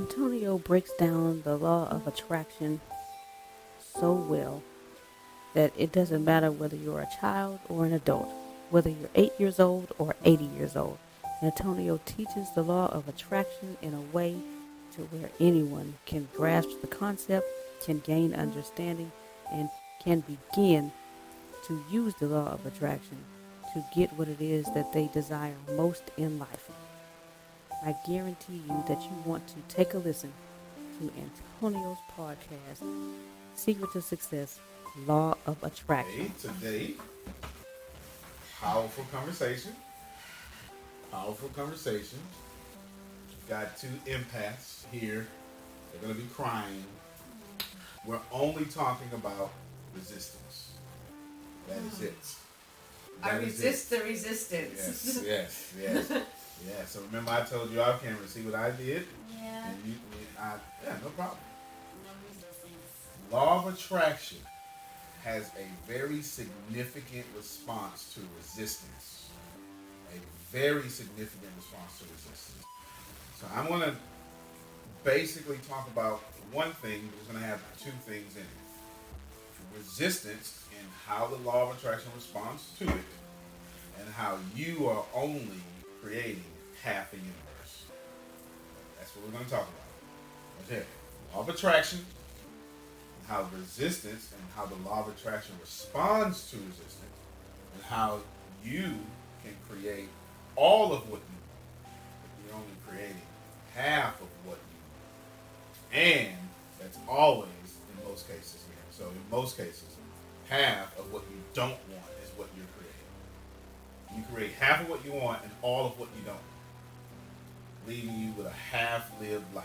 Antonio breaks down the law of attraction so well that it doesn't matter whether you're a child or an adult, whether you're 8 years old or 80 years old. Antonio teaches the law of attraction in a way to where anyone can grasp the concept, can gain understanding, and can begin to use the law of attraction to get what it is that they desire most in life. I guarantee you that you want to take a listen to Antonio's podcast, Secret to Success, Law of Attraction. Today, powerful conversation. Powerful conversation. We've got two empaths here. They're going to be crying. We're only talking about resistance. That is it. I resist the resistance. Yes. Yeah, so remember I told you off camera, see what I did? Yeah. And no problem. No resistance. Law of attraction has a very significant response to resistance. A very significant response to resistance. So I'm going to basically talk about one thing, but it's going to have two things in it. Resistance and how the law of attraction responds to it, and how you are only creating half a universe. That's what we're going to talk about. Okay. Law of attraction, and how resistance and how the law of attraction responds to resistance, and how you can create all of what you want, but you're only creating half of what you want. And that's always in most cases here. So in most cases, half of what you don't want is what you're creating. You create half of what you want and all of what you don't, leaving you with a half-lived life.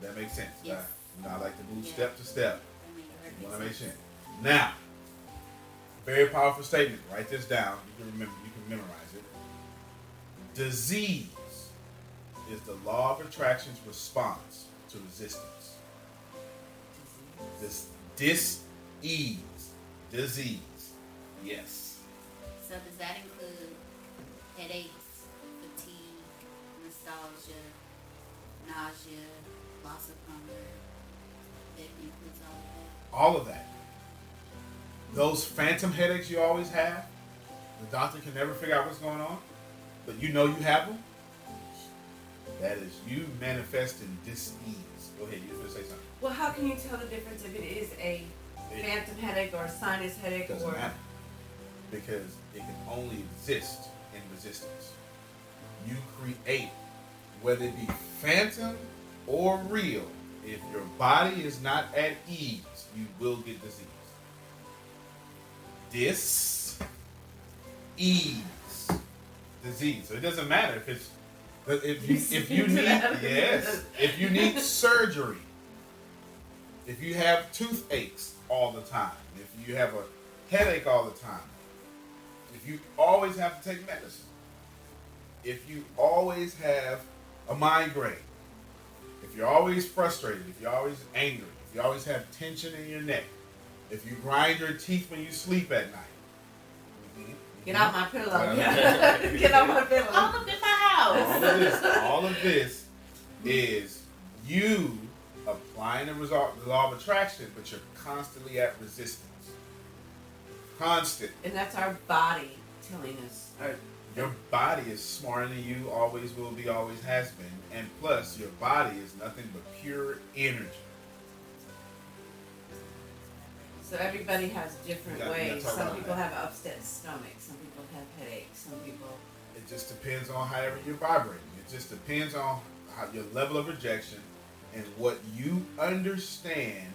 That makes sense. Yes. I like to move step to step. You want to make sense. sense. Now, very powerful statement. Write this down. You can remember. You can memorize it. Disease is the law of attraction's response to resistance. This dis-ease, disease, yes. So does that include headaches, fatigue, nostalgia, nausea, loss of hunger? That includes all of that? All of that. Those phantom headaches you always have, the doctor can never figure out what's going on, but you know you have them. That is you manifesting dis-ease. Go ahead, you were going to say something. Well, how can you tell the difference if it is a phantom headache or a sinus headache? It doesn't matter. Because it can only exist in resistance. You create, whether it be phantom or real, if your body is not at ease, you will get disease. Dis-ease. Disease. So it doesn't matter if it's if you need surgery, if you have toothaches all the time, if you have a headache all the time, if you always have to take medicine, if you always have a migraine, if you're always frustrated, if you're always angry, if you always have tension in your neck, if you grind your teeth when you sleep at night. Get out my pillow. Get out my pillow. All up in my house. All of this is you applying the law of attraction, but you're constantly at resistance. Constant. And that's our body telling us. Your body is smarter than you, always will be, always has been. And plus, your body is nothing but pure energy. So everybody has different ways. Some people that. have an upset stomach. Some people have headaches. Some people... It just depends on however you're vibrating. It just depends on your level of rejection and what you understand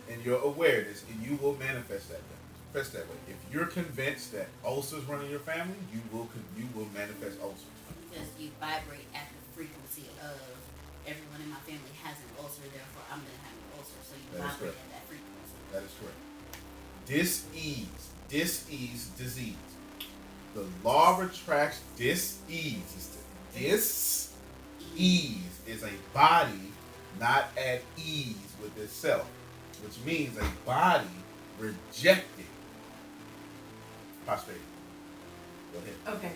and your awareness, and you will manifest that way. If you're convinced that ulcers run in your family, you will manifest ulcers. Because you vibrate at the frequency of everyone in my family has an ulcer, therefore I'm going to have an ulcer. So you vibrate at that frequency. That is correct. Dis-ease, disease. The law of attraction, dis-ease. Dis-ease is a body not at ease with itself, which means a body rejecting prosperity. Go ahead. Okay.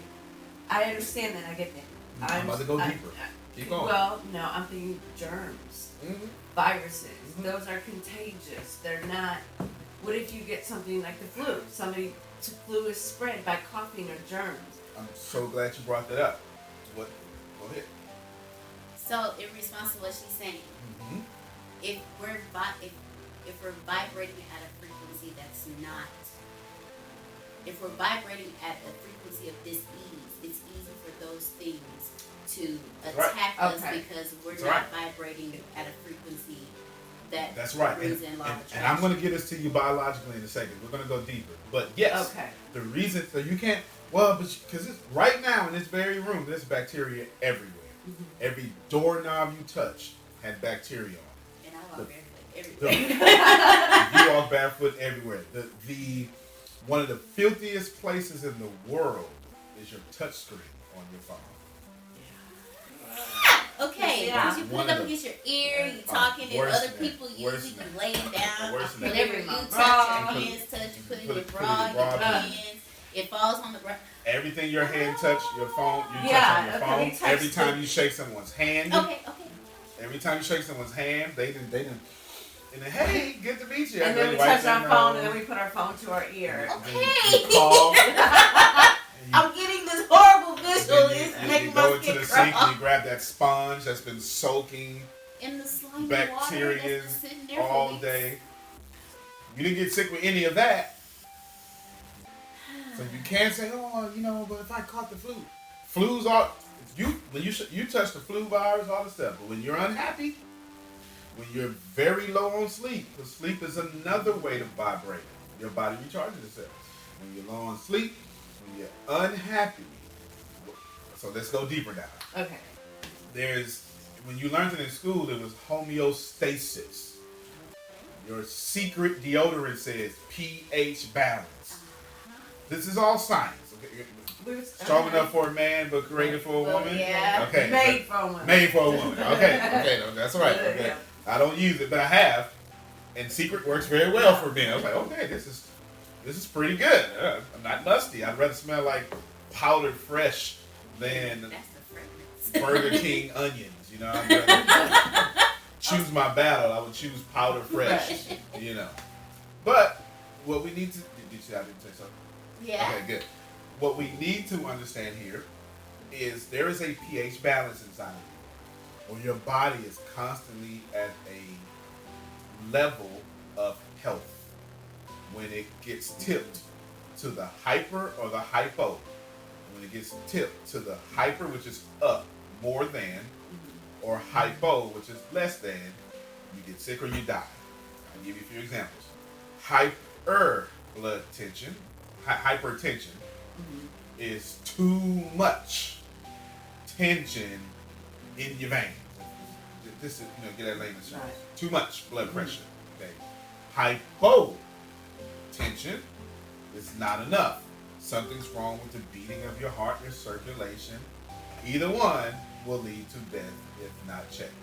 I understand that. I get that. I'm about to go deeper. Keep going. Well, no, I'm thinking germs, viruses. Those are contagious. They're not. What if you get something like the flu? Flu is spread by coughing or germs. I'm so glad you brought that up. What? Go ahead. So in response to what she's saying, if we're vibrating at a frequency that's not, if we're vibrating at a frequency of dis-ease, it's easy for those things to attack us because we're not vibrating at a frequency that's right. brings in law of And attraction. I'm going to get us to you biologically in a second. We're going to go deeper. But yes, the reason, so you can't, because right now in this very room, there's bacteria everywhere. Every doorknob you touch had bacteria on it. And I walk barefoot everywhere. You walk barefoot everywhere. One of the filthiest places in the world is your touch screen on your phone. Okay, because you put it up against your ear, you talking, and other people use it, you laying down. Whatever you touch, your hands touch, you put it in your bra, your pants. It falls on the ground. Everything your hand touch, your phone, you touch on your phone. Every time you shake someone's hand. Every time you shake someone's hand, they didn't. And then, hey, good to meet you. And then we touch our phone, and then we put our phone to our ear. Okay. You call. I'm getting this horrible visual. It's making you my go into skin the crawl. sink and you grab that sponge that's been soaking in the slimy bacteria water that's been sitting there all for weeks. day. You didn't get sick with any of that. So you can't say, but if I caught the flu. Flu's all, when you touch the flu virus, all the stuff. But when you're unhappy, when you're very low on sleep, because sleep is another way to vibrate. Your body recharges itself. When you're low on sleep, when you're unhappy. So let's go deeper now. Okay. When you learned it in school, there was homeostasis. Your secret deodorant says pH balance. This is all science. Okay? Strong enough for a man, but created for a woman? Yeah. Okay. Made for a woman. Made for a woman. Okay, that's right. Okay. I don't use it, but I have. And secret works very well for me. I was like, okay, this is pretty good. I'm not musty. I'd rather smell like powdered fresh than Burger King onions. I'd rather choose my battle. I would choose powdered fresh. But what we need to did you say I didn't say something? Yeah. Okay, good. What we need to understand here is there is a pH balance inside of you, or your body is constantly at a level of health. When it gets tipped to the hyper or the hypo, when it gets tipped to the hyper, which is up, more than, or hypo, which is less than, you get sick or you die. I'll give you a few examples. Hyper blood tension, hypertension, is too much tension in your veins. This is, get that layman's terms. Too much blood pressure. Okay. Hypotension is not enough. Something's wrong with the beating of your heart, your circulation. Either one will lead to death if not checked.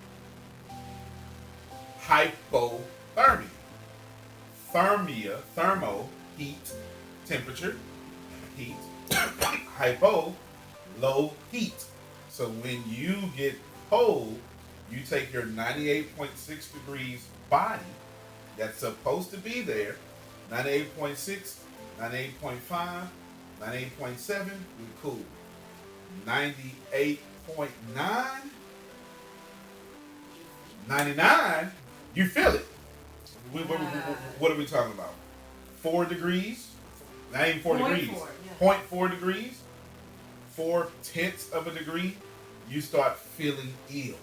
Hypothermia. Thermo, heat, temperature, heat. Hypo, low heat. So when you get cold, you take your 98.6 degrees body that's supposed to be there, 98.6, 98.5, 98.7, we cool. 98.9, 99, you feel it. What are we talking about? 4 degrees? Not even 4 degrees. 0.4 degrees, 0.4 of a degree, you start feeling ill.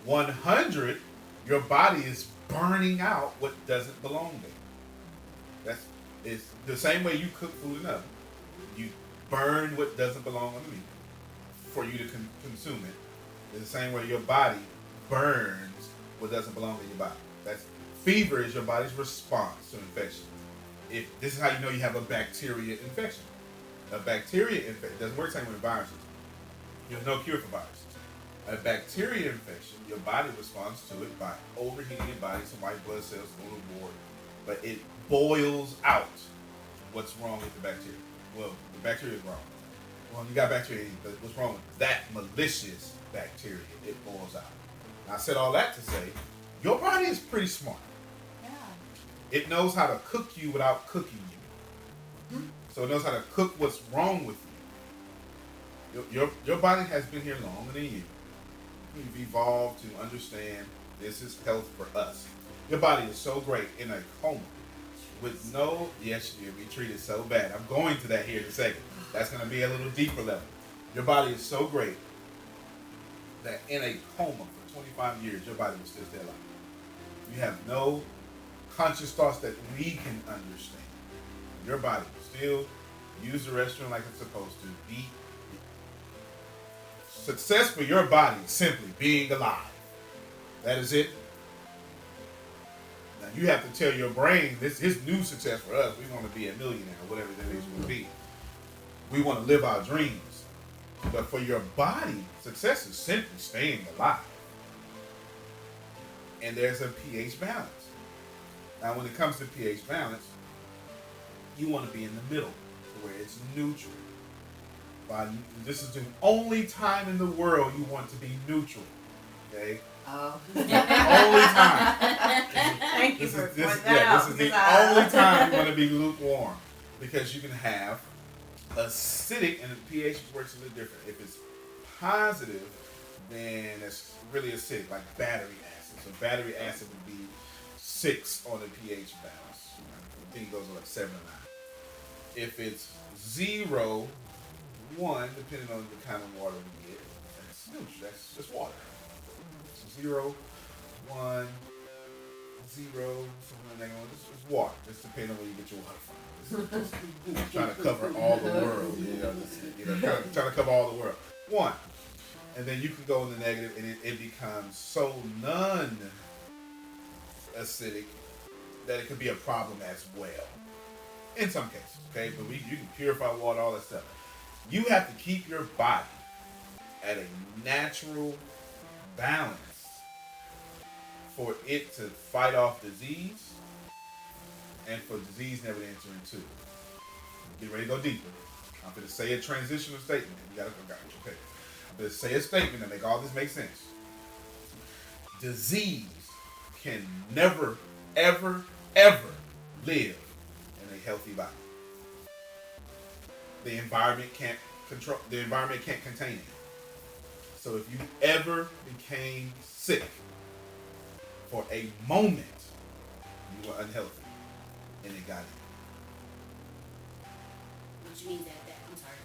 100, your body is burning out what doesn't belong there. It's the same way you cook food in an oven. You burn what doesn't belong on the meat for you to consume it. It's the same way your body burns what doesn't belong in your body. Fever is your body's response to infection. This is how you know you have a bacteria infection. A bacteria infection doesn't work the same way with viruses. There's no cure for viruses. A bacteria infection, your body responds to it by overheating your body, some white blood cells go to war, but it boils out what's wrong with the bacteria. Well, the bacteria is wrong. Well, you got bacteria, but what's wrong with that malicious bacteria? It boils out. And I said all that to say, your body is pretty smart. Yeah. It knows how to cook you without cooking you. So it knows how to cook what's wrong with you. Your body has been here longer than you. You've evolved to understand this is health for us. Your body is so great in a coma with no, yes, you'll be treated so bad. I'm going to that here in a second. That's going to be a little deeper level. Your body is so great that in a coma for 25 years, your body will still stay alive. You have no conscious thoughts that we can understand. Your body will still use the restroom like it's supposed to. Be success for your body is simply being alive. That is it. Now you have to tell your brain this is new success for us. We want to be a millionaire, whatever that is going to be. We want to live our dreams. But for your body, success is simply staying alive. And there's a pH balance. Now when it comes to pH balance, you want to be in the middle where it's neutral. This is the only time in the world you want to be neutral. Okay? Oh. Only time. Thank you for pointing that out. This is the only time you want to be lukewarm. Because you can have acidic, and the pH works a little different. If it's positive, then it's really acidic, like battery acid. So battery acid would be 6 on the pH balance. I think it goes like 7 or 9. If it's 0, 1, depending on the kind of water we get, that's neutral. That's just water. So 0, 1, 0, something like that. It's water. Just depending on where you get your water from. Just trying to cover all the world. Trying to cover all the world. 1. And then you can go in the negative, and it becomes so non-acidic that it could be a problem as well. In some cases, okay? But you can purify water, all that stuff. You have to keep your body at a natural balance for it to fight off disease and for disease never to enter into it. Get ready to go deeper. I'm going to say a transitional statement. You got it, okay? I'm going to say a statement that make all this make sense. Disease can never, ever, ever live in a healthy body. The environment can't contain it. So if you ever became sick for a moment, you were unhealthy. And it got in. Which means that I'm sorry.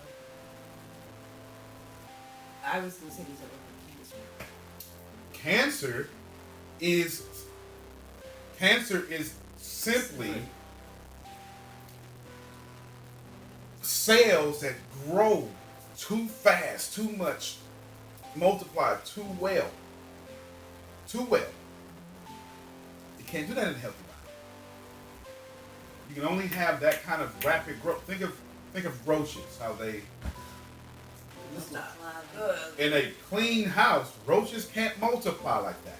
I was going to say cancer. Cancer is simply cells that grow too fast, too much, multiply too well. Too well. You can't do that in a healthy body. You can only have that kind of rapid growth. Think of roaches, how they. It's not good. In a clean house, roaches can't multiply like that.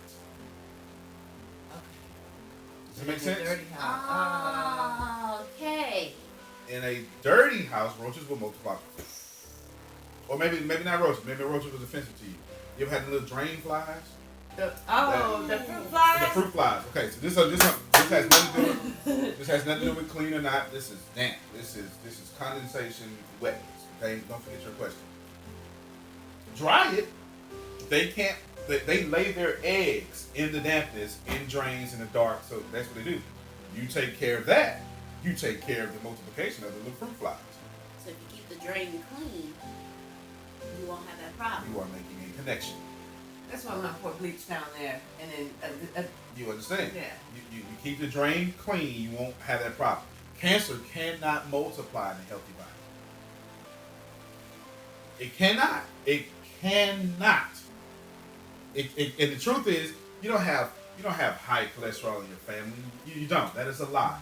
Does it make sense? Dirty house. Oh, okay. In a dirty house, roaches will multiply. Or maybe not roaches. Maybe roaches was offensive to you. You ever had the little drain flies? The fruit flies? The fruit flies. Okay, so this has nothing to do. This has nothing to do with clean or not. This is damp. This is condensation wetness. Okay, don't forget your question. Dry it. They can't. They lay their eggs in the dampness, in drains, in the dark. So that's what they do. You take care of that. You take care of the multiplication of the little fruit flies. So if you keep the drain clean, you won't have that problem. You are making a connection. That's why I'm going to pour bleach down there, and then you understand? Yeah. You keep the drain clean, you won't have that problem. Cancer cannot multiply in a healthy body. It cannot. It cannot. And the truth is, you don't have high cholesterol in your family. You don't. That is a lie.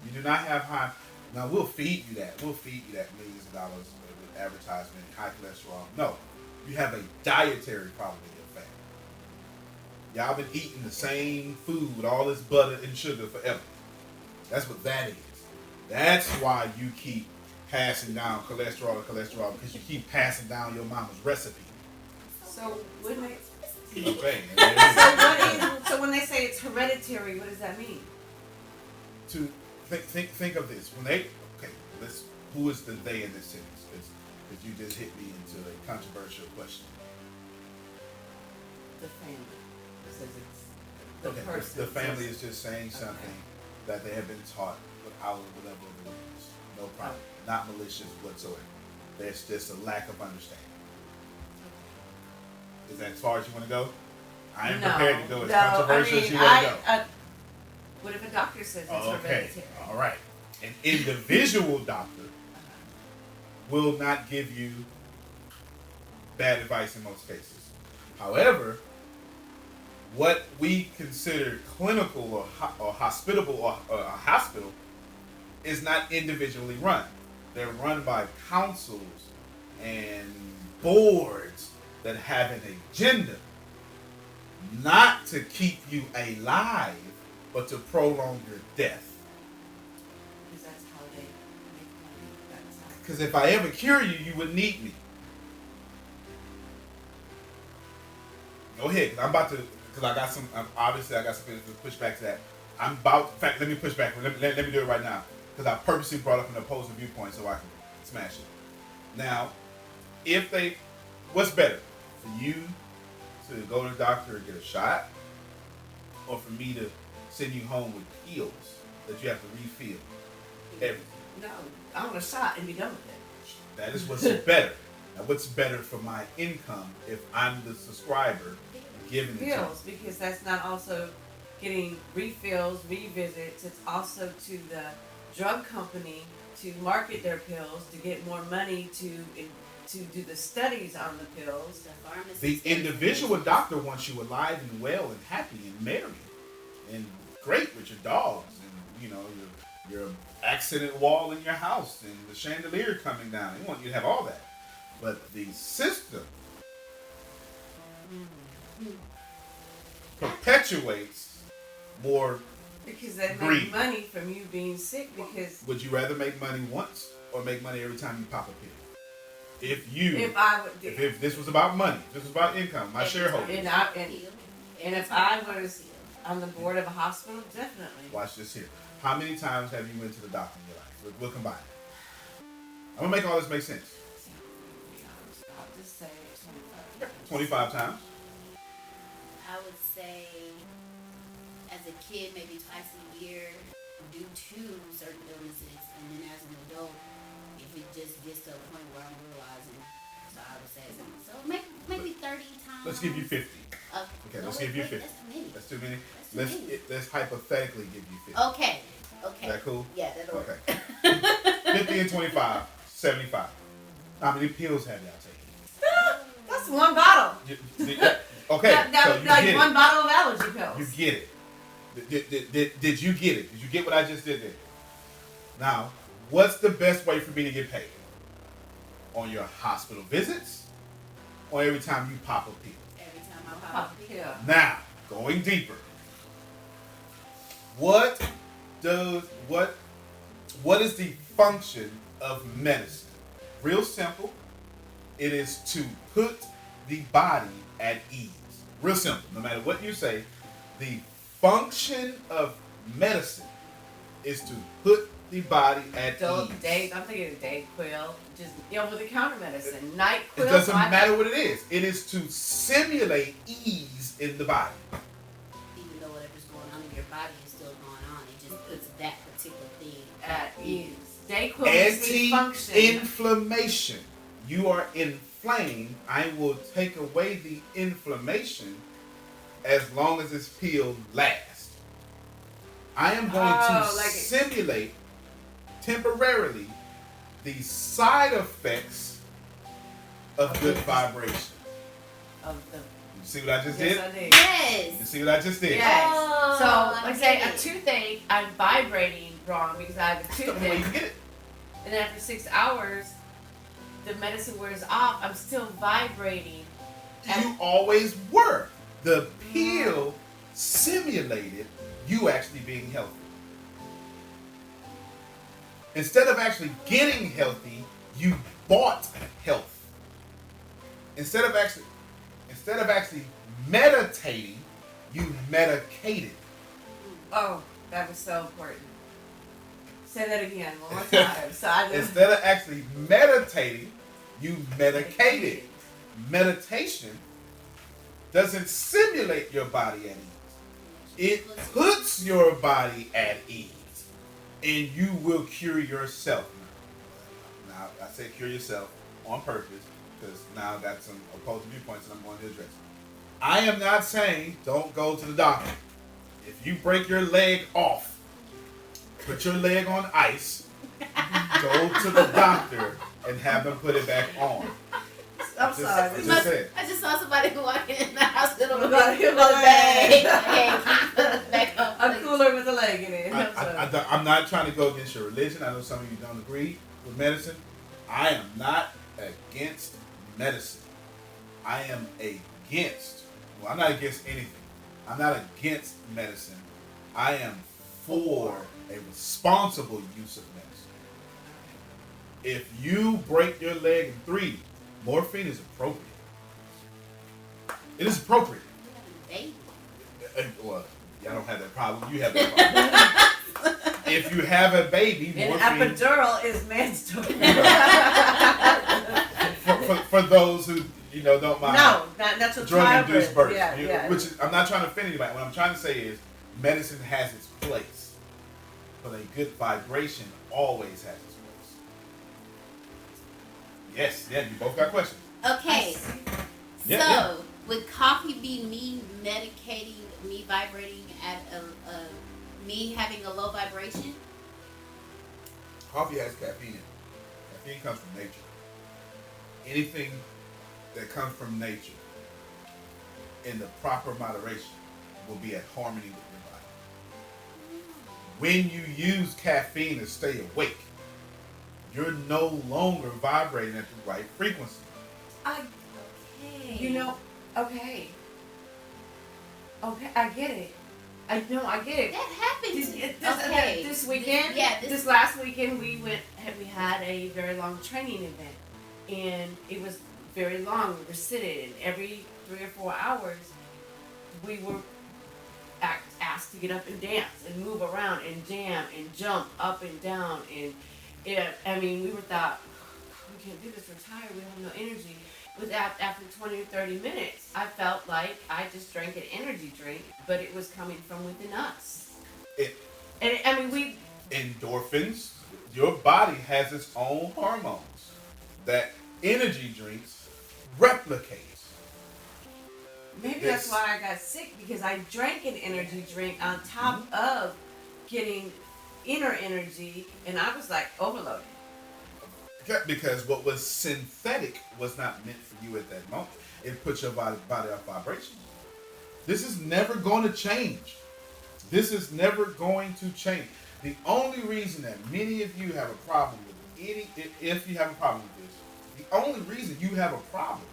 You do not have high. Now we'll feed you that. We'll feed you that millions of dollars with advertisement, high cholesterol. No, you have a dietary problem in your family. Y'all been eating the same food with all this butter and sugar forever. That's what that is. That's why you keep passing down cholesterol because you keep passing down your mama's recipe. So wouldn't it? Okay. So when they say it's hereditary, what does that mean? To think of this when they who is the they in this sentence? Because you just hit me into a controversial question. The family. Says it's The family is just saying something that they have been taught without whatever it is. No problem. Not malicious whatsoever. There's just a lack of understanding. Is that as far as you want to go? I am prepared to go as controversial as you want to go. What if a doctor says it's hereditary? All right. An individual doctor will not give you bad advice in most cases. However, what we consider clinical or hospitable or a hospital is not individually run. They're run by councils and boards that have an agenda not to keep you alive, but to prolong your death. Because that's how they make money. Because if I ever cure you, you would need me. Go ahead, because I'm about to. Because I got some. Obviously, I got something to push back to that. I'm about. In fact, let me push back. Let me do it right now. Because I purposely brought up an opposing viewpoint so I can smash it. Now, what's better for you to go to the doctor and get a shot, or for me to send you home with pills that you have to refill everything? No, I want a shot and be done with it. That is what's better. Now, what's better for my income if I'm the subscriber giving it to pills? Because that's not also getting refills, revisits. It's also to the drug company to market their pills to get more money to do the studies on the pills. The individual doctor wants you alive and well and happy and merry and great with your dogs and your accident wall in your house and the chandelier coming down. They want you to have all that. But the system perpetuates more because they greed. make money from you being sick. Because would you rather make money once or make money every time you pop a pill? If this was about money, if this was about income, my shareholders. And if I was on the board of a hospital, definitely. Watch this here. How many times have you went to the doctor in your life? We'll combine it. I'm gonna make all this make sense. I'll just say 25. 25 times. I would say, as a kid, maybe twice a year, due to certain illnesses, and then as an adult, if it just gets to a point where I'm realizing, so I would say, so maybe 30 times. Let's give you 50. Okay, let's give you 50. That's too many. Let's hypothetically give you 50. Okay. Is that cool? Yeah, that'll work. Okay. 50 and 25, 75. How many pills have y'all taken? That's one bottle. Okay, so you like get one it. bottle of allergy pills. You get it. Did you get it? Did you get what I just did there? Now, what's the best way for me to get paid? On your hospital visits, or every time you pop a pill? Every time I pop a pill. Now, going deeper. What is the function of medicine? Real simple. It is to put the body at ease. Real simple. No matter what you say, the function of medicine is to put the body at ease. I'm thinking of Dayquil, just over-the-counter medicine. NyQuil. It doesn't matter what it is. It is to simulate ease in the body. Even though whatever's going on in your body is still going on, it just puts that particular thing at ease. Dayquil makes me function. Anti-inflammation. You are inflamed. I will take away the inflammation as long as this pill lasts. I am going to simulate temporarily the side effects of good vibration. You see what I just did? I did. Yes. You see what I just did? Yes. Oh, So, like say a toothache, I'm vibrating wrong because I have a That's the way you toothache. get it. And then after 6 hours, the medicine wears off. I'm still vibrating. You always were. The pill simulated you actually being healthy. Instead of actually getting healthy, you bought health. Instead of actually meditating, you medicated. Oh, that was so important. Say that again one more time. Instead of actually meditating, you medicated. Meditation doesn't simulate your body at ease. It puts your body at ease. And you will cure yourself. Now, I said cure yourself on purpose because now I got some opposing viewpoints and I'm going to address it. I am not saying don't go to the doctor. If you break your leg off, put your leg on ice, go to the doctor and have them put it back on. I'm sorry. I just saw somebody walking in the hospital with a bag. A cooler with a leg in it. I'm not trying to go against your religion. I know some of you don't agree with medicine. I am not against medicine. I am against, well, I'm not against anything. I'm not against medicine. I am for a responsible use of medicine. If you break your leg in 3, morphine is appropriate. It is appropriate. Well, y'all don't have that problem. You have that problem. If you have a baby, morphine. An epidural is mandatory. for those who don't mind. No, that's what drug-induced birth. Yeah. Which is, I'm not trying to offend anybody. What I'm trying to say is medicine has its place, but a good vibration always has its place. Yes, you both got questions. Okay. So, would coffee be me medicating, me vibrating at me having a low vibration? Coffee has caffeine in it. Caffeine comes from nature. Anything that comes from nature in the proper moderation will be at harmony with your body. When you use caffeine to stay awake, you're no longer vibrating at the right frequency. Okay, I get it. I get it. That happens. This weekend, this last weekend, we had a very long training event, and it was very long. We were sitting, and every 3 or 4 hours, we were asked to get up and dance and move around and jam and jump up and down. And we were thought, we can't do this. We're tired. We have no energy. After 20 or 30 minutes, I felt like I just drank an energy drink, but it was coming from within us. Endorphins. Your body has its own hormones that energy drinks replicate. Maybe that's why I got sick, because I drank an energy drink on top of getting inner energy, and I was like overloaded. Because what was synthetic was not meant for you at that moment. It put your body off vibration. This is never going to change. The only reason that many of you have a problem with if you have a problem with this, the only reason you have a problem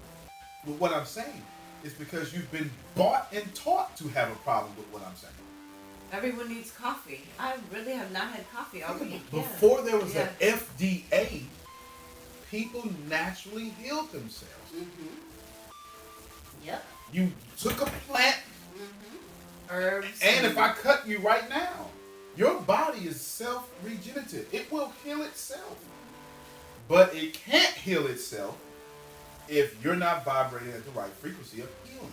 with what I'm saying is because you've been bought and taught to have a problem with what I'm saying. Everyone needs coffee. I really have not had coffee all week. Before there was an FDA, people naturally healed themselves. Mm-hmm. Yep. You took a plant, herbs, and if I cut you right now, your body is self-regenerative. It will heal itself. But it can't heal itself if you're not vibrating at the right frequency of healing.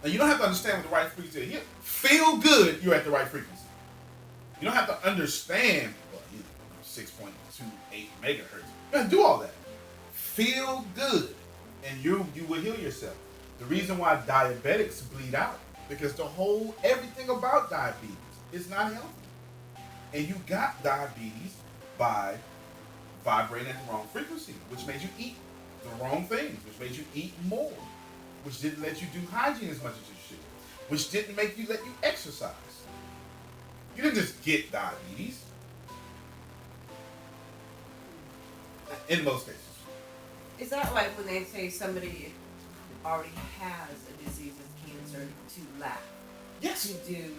Now, you don't have to understand what the right frequency of healing. Feel good, you're at the right frequency. You don't have to understand 6.28 megahertz. You don't have to do all that. Feel good, and you will heal yourself. The reason why diabetics bleed out, because everything about diabetes is not healthy. And you got diabetes by vibrating at the wrong frequency, which made you eat the wrong things, which made you eat more, which didn't let you do hygiene as much as you should, which didn't let you exercise. You didn't just get diabetes. In most cases. Is that like when they say somebody already has a disease of cancer to laugh? Yes. To do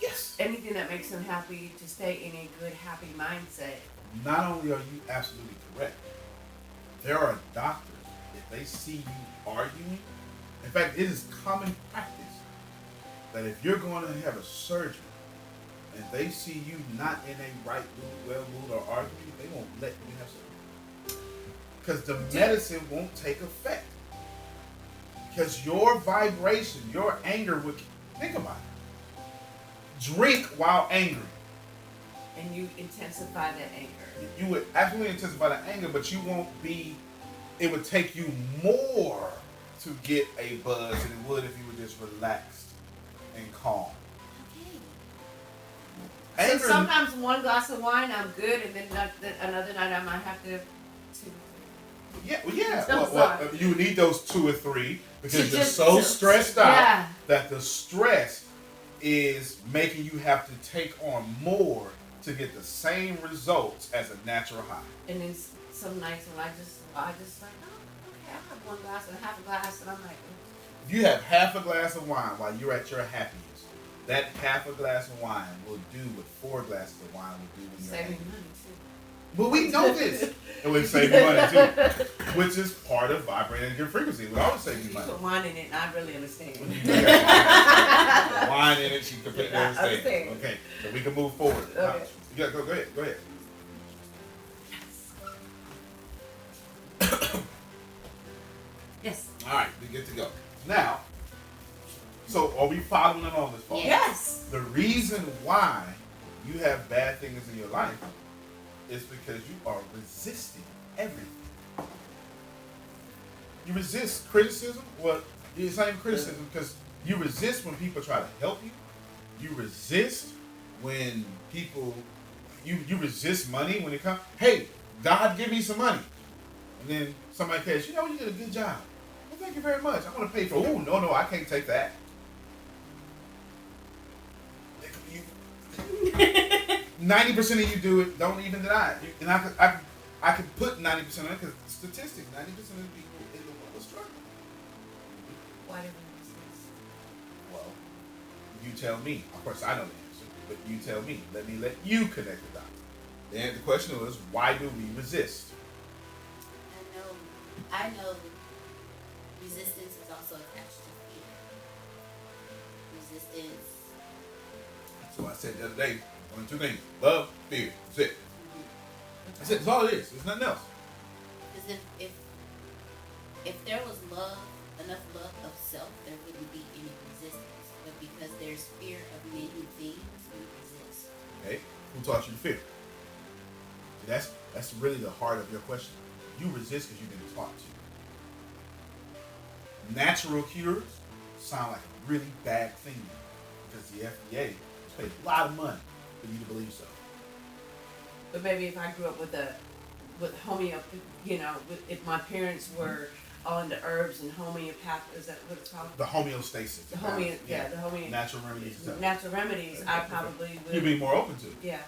Yes. Anything that makes them happy, to stay in a good, happy mindset. Not only are you absolutely correct, there are doctors, if they see you arguing, in fact, it is common practice that if you're going to have a surgery and they see you not in a right mood, well mood, or arguing, they won't let you have surgery. Because the medicine won't take effect. Because your vibration, your anger would, think about it. Drink while angry. And you intensify that anger. You would absolutely intensify the anger, but you won't be, it would take you more to get a buzz than it would if you were just relaxed and calm. Okay. So sometimes one glass of wine, I'm good, and then another night I might have to two. Yeah, well, yeah. Well, you need those 2 or 3 because you're so stressed out that the stress is making you have to take on more to get the same results as a natural high. And then some nights when I just like, oh, okay, I have one glass and half a glass, and I'm like, if you have half a glass of wine while you're at your happiest, that half a glass of wine will do what 4 glasses of wine will do when you're saving angry. money too. But we know this. It would save you money too, which is part of vibrating at your frequency. It would always save you money. You put wine in it, and I really understand. Wine in it, she completely understands. Okay, so we can move forward. Okay. Yeah, go ahead. Go ahead. Yes. All right, we get to go. Now, so are we following along this far? Yes. The reason why you have bad things in your life is because you are resisting everything. You resist criticism. Well, it's not even criticism because you resist when people try to help you. You resist when people, you resist money when it comes. Hey, God, give me some money. And then somebody says, you know, you did a good job. Well, thank you very much. I want to pay for it. Oh, no, I can't take that. 90% of you do it, don't even deny it. And I could put 90% on it because statistics, 90% of the people in the world are struggling. Why do we resist? Well, you tell me. Of course, I know the answer, but you tell me. Let me let you connect the dots. And the question was, why do we resist? I know resistance is also attached to fear. Resistance. So I said the other day, 1 2 things. Love, fear. That's it. That's it. That's all it is. There's nothing else. Because if there was love, enough love of self, there wouldn't be any resistance. But because there's fear of many things, we resist. Okay? Who taught you to fear? That's really the heart of your question. You resist because you've been taught to. Natural cures sound like a really bad thing because the FDA has paid a lot of money for you to believe so. But maybe if I grew up with homeopathy, if my parents were all into herbs and homeopathy, is that what it's called? The homeostasis. The homeopathy. Natural remedies. Natural remedies, I probably would. You'd be more open to it. Yeah.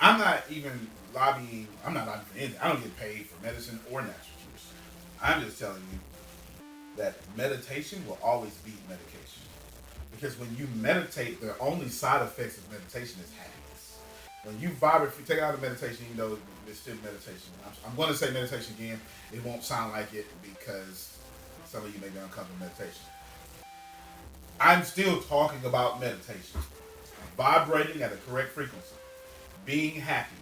I'm not even lobbying. I'm not lobbying for anything. I don't get paid for medicine or natural cures. I'm just telling you that meditation will always beat medication. Because when you meditate, the only side effects of meditation is happiness. When you vibrate, if you take out the meditation, it's still meditation. I'm going to say meditation again. It won't sound like it because some of you may be uncomfortable with meditation. I'm still talking about meditation. Vibrating at a correct frequency. Being happy.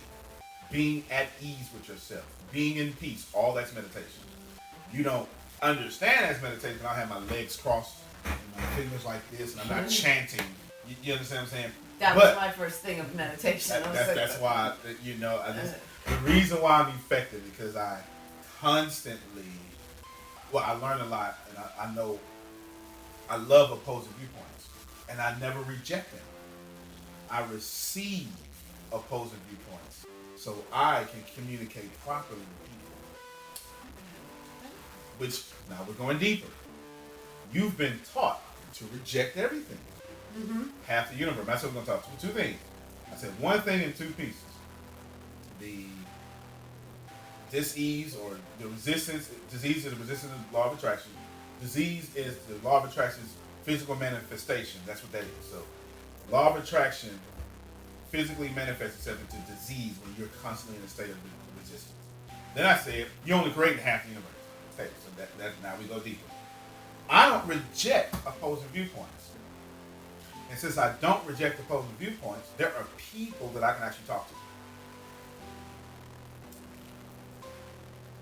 Being at ease with yourself. Being in peace. All that's meditation. You don't understand that's meditation. I have my legs crossed and my fingers like this and I'm not chanting. You understand what I'm saying? That was my first thing of meditation. That's why, the reason why I'm effective because I constantly, I learn a lot and I know I love opposing viewpoints and I never reject them. I receive opposing viewpoints so I can communicate properly with people. Which, now we're going deeper. You've been taught to reject everything. Mm-hmm. Half the universe. That's what we're going to talk about. 2 things. I said 1 thing in 2 pieces. The dis-ease or the resistance. Disease is the resistance to the law of attraction. Disease is the law of attraction's physical manifestation. That's what that is. So, law of attraction physically manifests itself into disease when you're constantly in a state of resistance. Then I said, you're only creating half the universe. Okay, so that now we go deeper. I don't reject opposing viewpoints. And since I don't reject opposing viewpoints, there are people that I can actually talk to.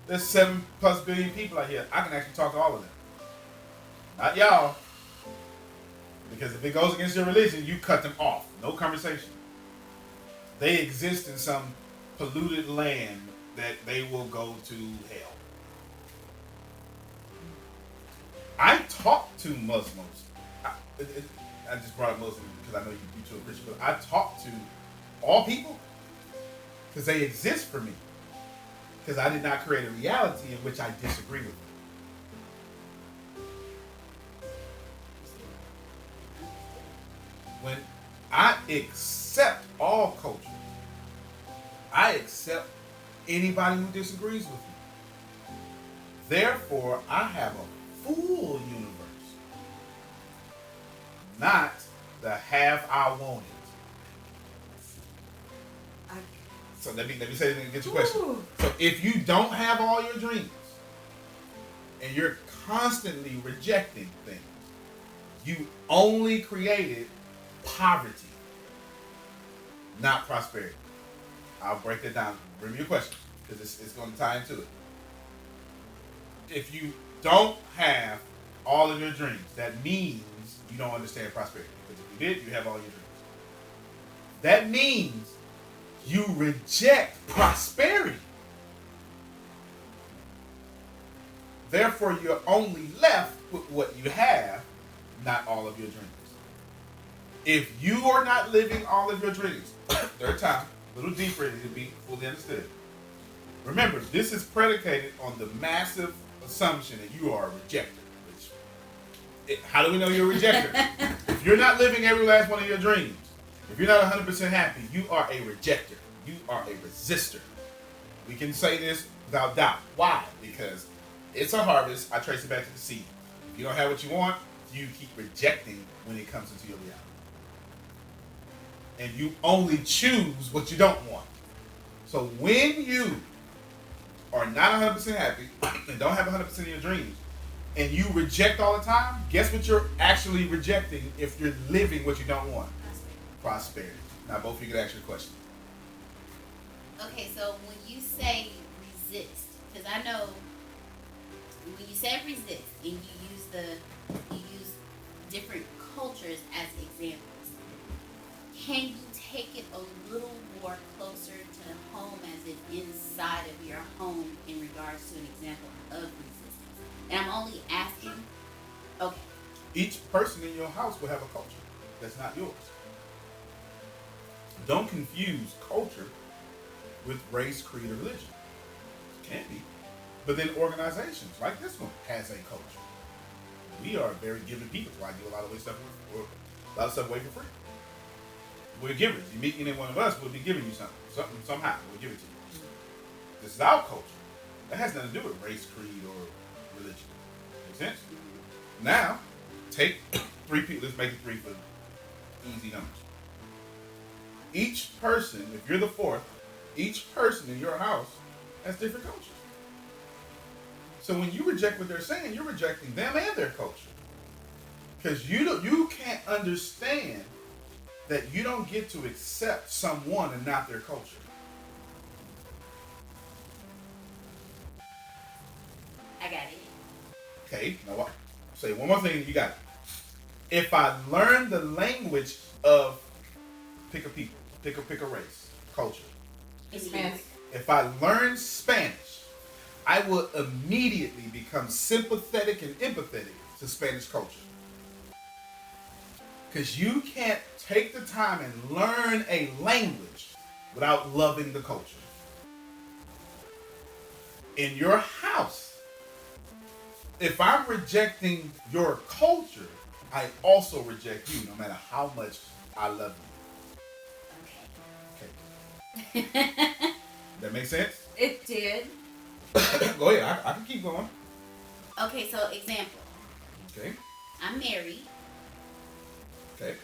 There's 7+ billion people out here. I can actually talk to all of them. Not y'all. Because if it goes against your religion, you cut them off. No conversation. They exist in some polluted land that they will go to hell. I talk to Muslims. I just brought up Muslims because I know you two are Christian, but I talk to all people because they exist for me. Because I did not create a reality in which I disagree with them. When I accept all cultures, I accept anybody who disagrees with me. Therefore, I have a full universe, not the half I wanted. So let me say it and get your question. So if you don't have all your dreams and you're constantly rejecting things, you only created poverty, not prosperity. I'll break that down. Bring me your question because it's going to tie into it. If you don't have all of your dreams, that means you don't understand prosperity. Because if you did, you have all your dreams. That means you reject prosperity. Therefore, you're only left with what you have, not all of your dreams. If you are not living all of your dreams, third time, a little deeper to be fully understood. Remember, this is predicated on the massive assumption that you are a rejecter. How do we know you're a rejecter? If you're not living every last one of your dreams, if you're not 100% happy, you are a rejecter. You are a resistor. We can say this without doubt. Why? Because it's a harvest. I trace it back to the seed. If you don't have what you want, you keep rejecting when it comes into your reality. And you only choose what you don't want. So when you are not 100% happy and don't have 100% of your dreams, and you reject all the time, guess what you're actually rejecting if you're living what you don't want? Prosperity. Now both of you can ask your question. Okay, so when you say resist, because I know when you say resist and you use different cultures as examples, can you take it a little more closer to the home as it inside of your home in regards to an example of resistance? And I'm only asking, okay. Each person in your house will have a culture that's not yours. Don't confuse culture with race, creed, or religion. It can be. But then organizations like this one has a culture. We are very giving people, so I give a lot of stuff away for free. We're givers. You meet any one of us, we'll be giving you something somehow. We'll give it to you. This is our culture. That has nothing to do with race, creed, or religion. Make sense? Now, take 3 people. Let's make it 3 for easy numbers. Each person, if you're the fourth, each person in your house has different cultures. So when you reject what they're saying, you're rejecting them and their culture. Because you can't understand that you don't get to accept someone and not their culture. I got it. Okay, now what? Say one more thing, you got it. If I learn the language of pick a race, culture. Hispanic. If I learn Spanish, I will immediately become sympathetic and empathetic to Spanish culture. Because you can't take the time and learn a language without loving the culture. In your house, if I'm rejecting your culture, I also reject you no matter how much I love you. Okay. That make sense? It did. Go ahead. I can keep going. Okay, so example. Okay. I'm married. Okay.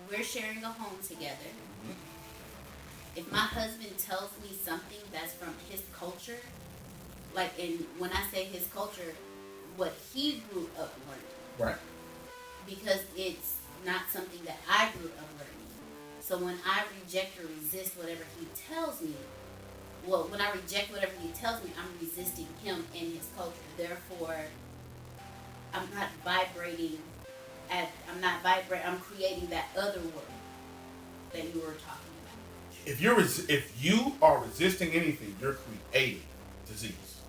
We're sharing a home together. If my husband tells me something that's from his culture, like, and when I say his culture, what he grew up learning. Right. Because it's not something that I grew up learning. So when I reject or resist whatever he tells me, when I reject whatever he tells me, I'm resisting him and his culture. Therefore, I'm not vibrating I'm creating that other world that you were talking about. If you are resisting anything, you're creating disease.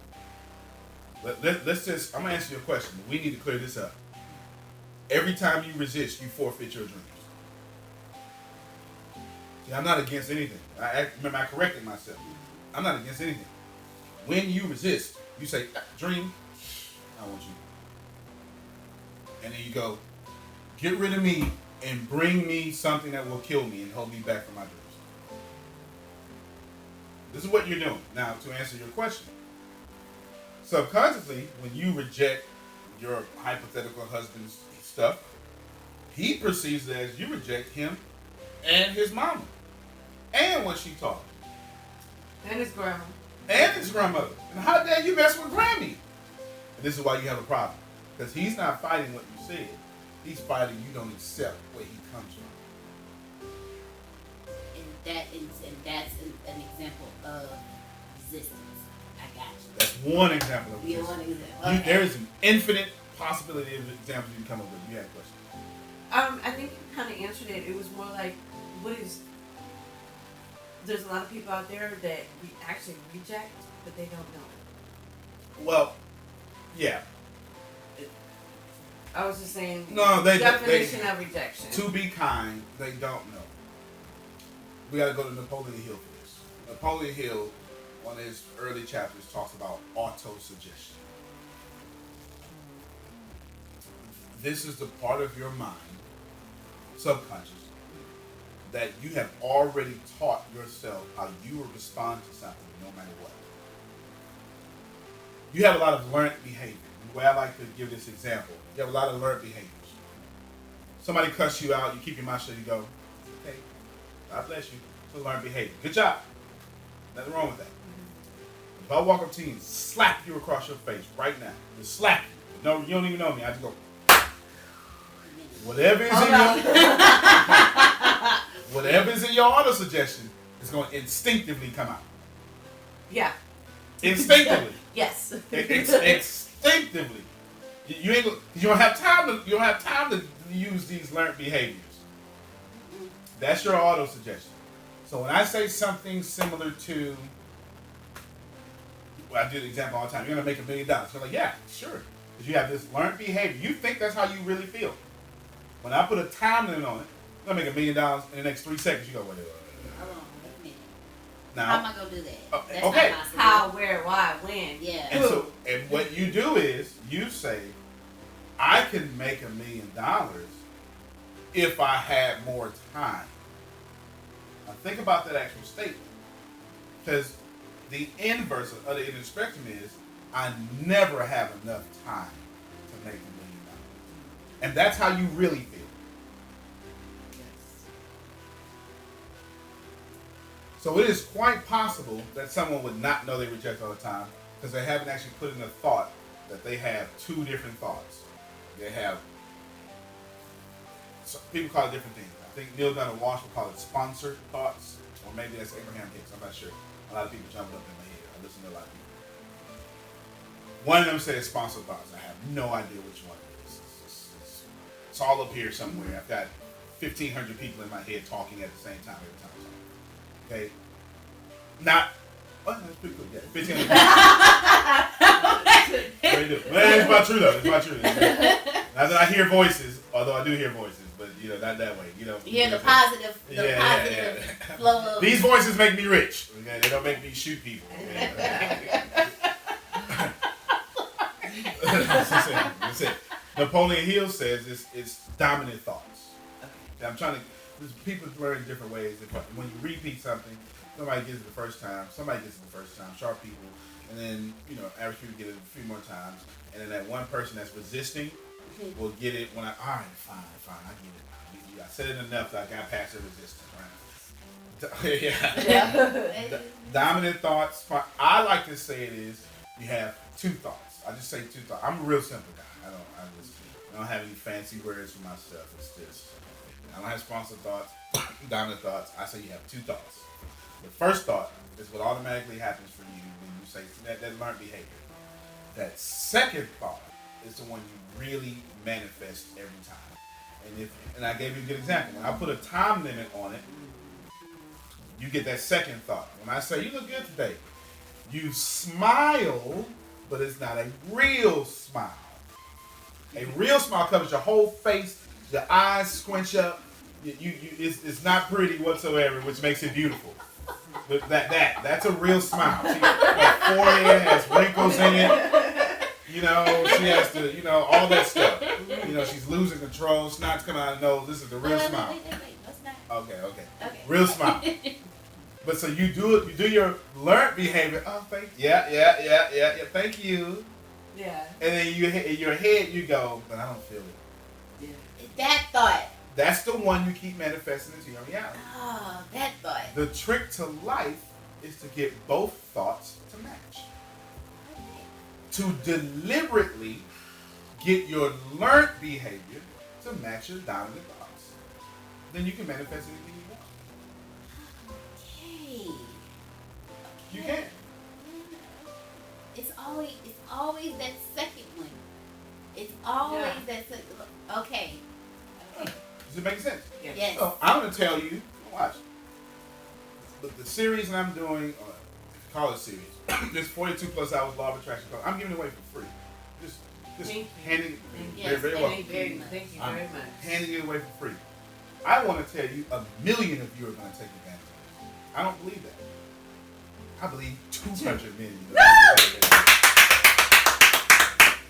Let's just, I'm going to answer your question. We need to clear this up. Every time you resist, you forfeit your dreams. See, I'm not against anything. Remember, I corrected myself. I'm not against anything. When you resist, you say, dream, I want you. And then you go, get rid of me and bring me something that will kill me and hold me back from my dreams. This is what you're doing. Now, to answer your question, subconsciously, when you reject your hypothetical husband's stuff, he perceives it as you reject him and his mama and what she taught him. And his grandma. And his grandmother. And how dare you mess with Grammy? And this is why you have a problem. Because he's not fighting what you said. He's fighting you don't accept where he comes from. And that's an example of resistance. I got you. That's one example of resistance. One example. Okay. There is an infinite possibility of examples you can come up with. You had a question. I think you kind of answered it. It was more like, there's a lot of people out there that we actually reject, but they don't know it. Well, yeah. I was just saying, no, definition of rejection. To be kind, they don't know. We got to go to Napoleon Hill for this. Napoleon Hill, one of his early chapters, talks about autosuggestion. This is the part of your mind, subconscious, that you have already taught yourself how you will respond to something no matter what. You have a lot of learned behavior. The way I like to give this example, you have a lot of learned behaviors. Somebody cuss you out, you keep your mouth shut, you go, okay, God bless you. It's a learned behavior. Good job. Nothing wrong with that. If I walk up to you and slap you across your face right now, just slap you. No, you don't even know me. I just go, whatever is in your auto suggestion is going to instinctively come out. Yeah. Instinctively. Yes. Instinctively. You don't have time to use these learned behaviors. That's your auto suggestion. So when I say something similar to, I do the example all the time. You're gonna make $1 million. So I'm like, yeah, sure, because you have this learned behavior. You think that's how you really feel. When I put a time limit on it, I'm gonna make $1 million in the next 3 seconds. You go, wait. Hold on, wait a minute. Now, how am I gonna do that? That's okay. not possible. How, where, why, when? Yeah. And what you do is you say, I can make $1 million if I had more time. Now think about that actual statement, because the inverse of the end of the spectrum is I never have enough time to make $1 million, and that's how you really feel. So it is quite possible that someone would not know they reject all the time because they haven't actually put in a thought that they have two different thoughts. They have, so people call it different things. I think Neil Donald Walsh would call it sponsored thoughts, or maybe that's Abraham Hicks. I'm not sure. A lot of people jumped up in my head. I listen to a lot of people. One of them says sponsored thoughts. I have no idea which one it is. It's all up here somewhere. I've got 1,500 people in my head talking at the same time every time. Okay, not. Oh, that's pretty good. Yeah, 1,500 people. Very good. Well, it's not true though. It's not true. Not that I hear voices, although I do hear voices, but not that way. You hear the positive, flow of. These voices make me rich. Okay, they don't make me shoot people. Okay? That's it. Napoleon Hill says it's dominant thoughts. Okay, I'm trying to. People learn in different ways. When you repeat something, somebody gets it the first time, sharp people, and then, average people get it a few more times, and then that one person that's resisting will get it when all right, fine, I get it now. I said it enough that I got past the resistance, right? Yeah. Dominant thoughts. I like to say it is you have two thoughts. I just say two thoughts. I'm a real simple guy. I don't have any fancy words for myself. It's just I don't have sponsored thoughts, dominant thoughts. I say you have two thoughts. The first thought is what automatically happens for you when you say that learned behavior. That second thought is the one you really manifest every time. And I gave you a good example. When I put a time limit on it, you get that second thought. When I say you look good today, you smile, but it's not a real smile. A real smile covers your whole face, your eyes squinch up. It's not pretty whatsoever, which makes it beautiful. But that's a real smile. Her forehead has wrinkles in it. She has to, all that stuff. She's losing control. Snot's coming out of the nose. This is the real smile. Wait. What's that? Okay. Real smile. But so you do your learned behavior. Oh, thank you. Yeah. Thank you. Yeah. And then in your head you go, but I don't feel it. Yeah. That thought. That's the one you keep manifesting into your reality. Oh, that thought. The trick to life is to get both thoughts to match. Okay. To deliberately get your learned behavior to match your dominant thoughts. Then you can manifest anything you want. Okay. You can. It's always that second one. It's always that second. Okay. Does it make sense? Yes. So I'm going to tell you, watch. The series that I'm doing, college series, this 42 plus hours law of attraction. I'm giving it away for free. Just handing Yes, very well. Thank you very much. Handing it away for free. I want to tell you, 1 million of you are going to take advantage of it. I don't believe that. I believe 200 million.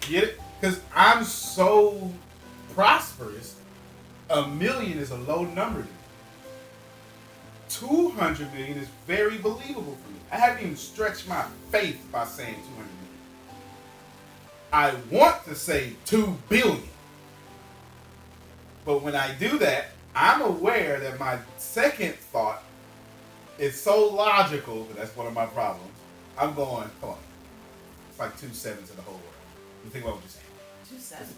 Get it? Because I'm so prosperous. 1 million is a low number to me. 200 million is very believable for me. I haven't even stretched my faith by saying 200 million. I want to say 2 billion. But when I do that, I'm aware that my second thought is so logical, but that's one of my problems. I'm going, come on. It's like 2 sevens in the whole world. You think about what you're saying. 2 sevens.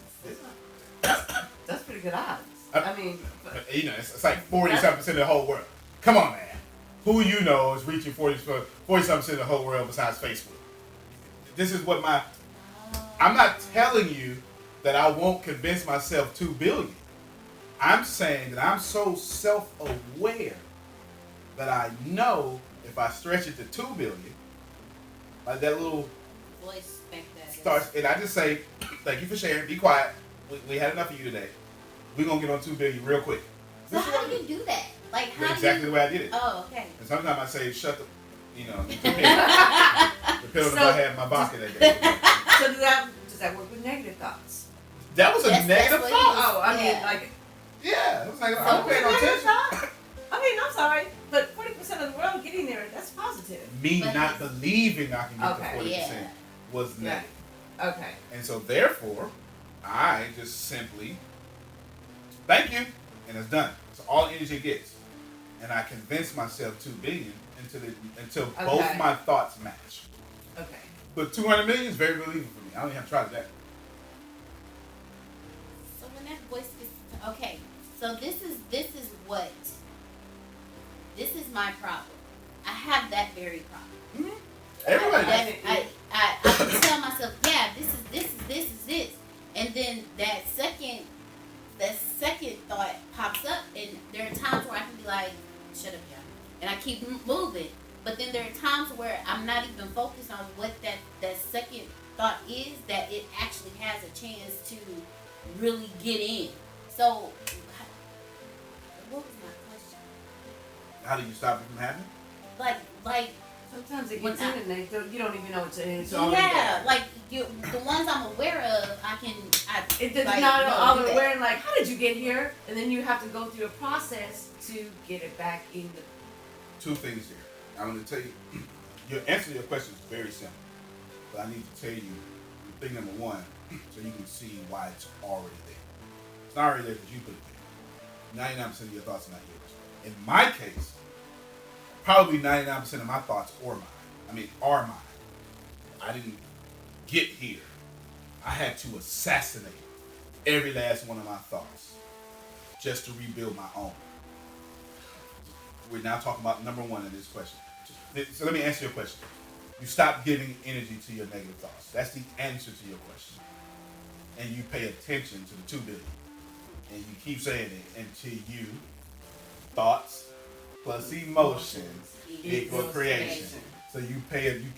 That's pretty good odds. I mean, it's like 40-something% of the whole world. Come on, man. Who is reaching 40-something% of the whole world besides Facebook? This is what I'm not telling you that I won't convince myself 2 billion. I'm saying that I'm so self-aware that I know if I stretch it to 2 billion, like that little Voice back there. starts, and I just say, thank you for sharing, be quiet. We had enough of you today. We're going to get on 2 billion real quick. So how do you do that? Like, how exactly the way I did it. Oh, okay. And sometimes I say, shut the, depending if I had my vodka that day. So does that work with negative thoughts? That was a negative what thought. Yeah. It was like, I don't pay no attention. I'm sorry, but 40% of the world getting there, that's positive. Me But not believing I can get to 40% Yeah. was negative. Okay. And so therefore, I just simply, thank you, and it's done. It's all energy gets. And I convince myself 2 billion until both my thoughts match. Okay. But 200 million is very believable for me. I don't even have to try that. So when that voice gets okay, so this is my problem. I have that very problem. Mm-hmm. Everybody. I can tell myself, yeah, this is this, and then that second thought pops up, and there are times where I can be like, shut up, y'all, and I keep moving. But then there are times where I'm not even focused on what that second thought is, that it actually has a chance to really get in. So, what was my question? How do you stop it from happening? Like. Sometimes it gets in and you don't even know it's in. Yeah, like the ones I'm aware of, It does not all aware and like, how did you get here? And then you have to go through a process to get it back in the. 2 things here. I'm going to tell you, your answer to your question is very simple. But I need to tell you, thing number 1, so you can see why it's already there. It's not already there because you put it there. 99% of your thoughts are not yours. In my case, probably 99% of my thoughts are mine. I didn't get here. I had to assassinate every last one of my thoughts just to rebuild my own. We're now talking about number one in this question. So let me answer your question. You stop giving energy to your negative thoughts. That's the answer to your question. And you pay attention to the 2 billion. And you keep saying it until you, thoughts plus emotions equal creation. So you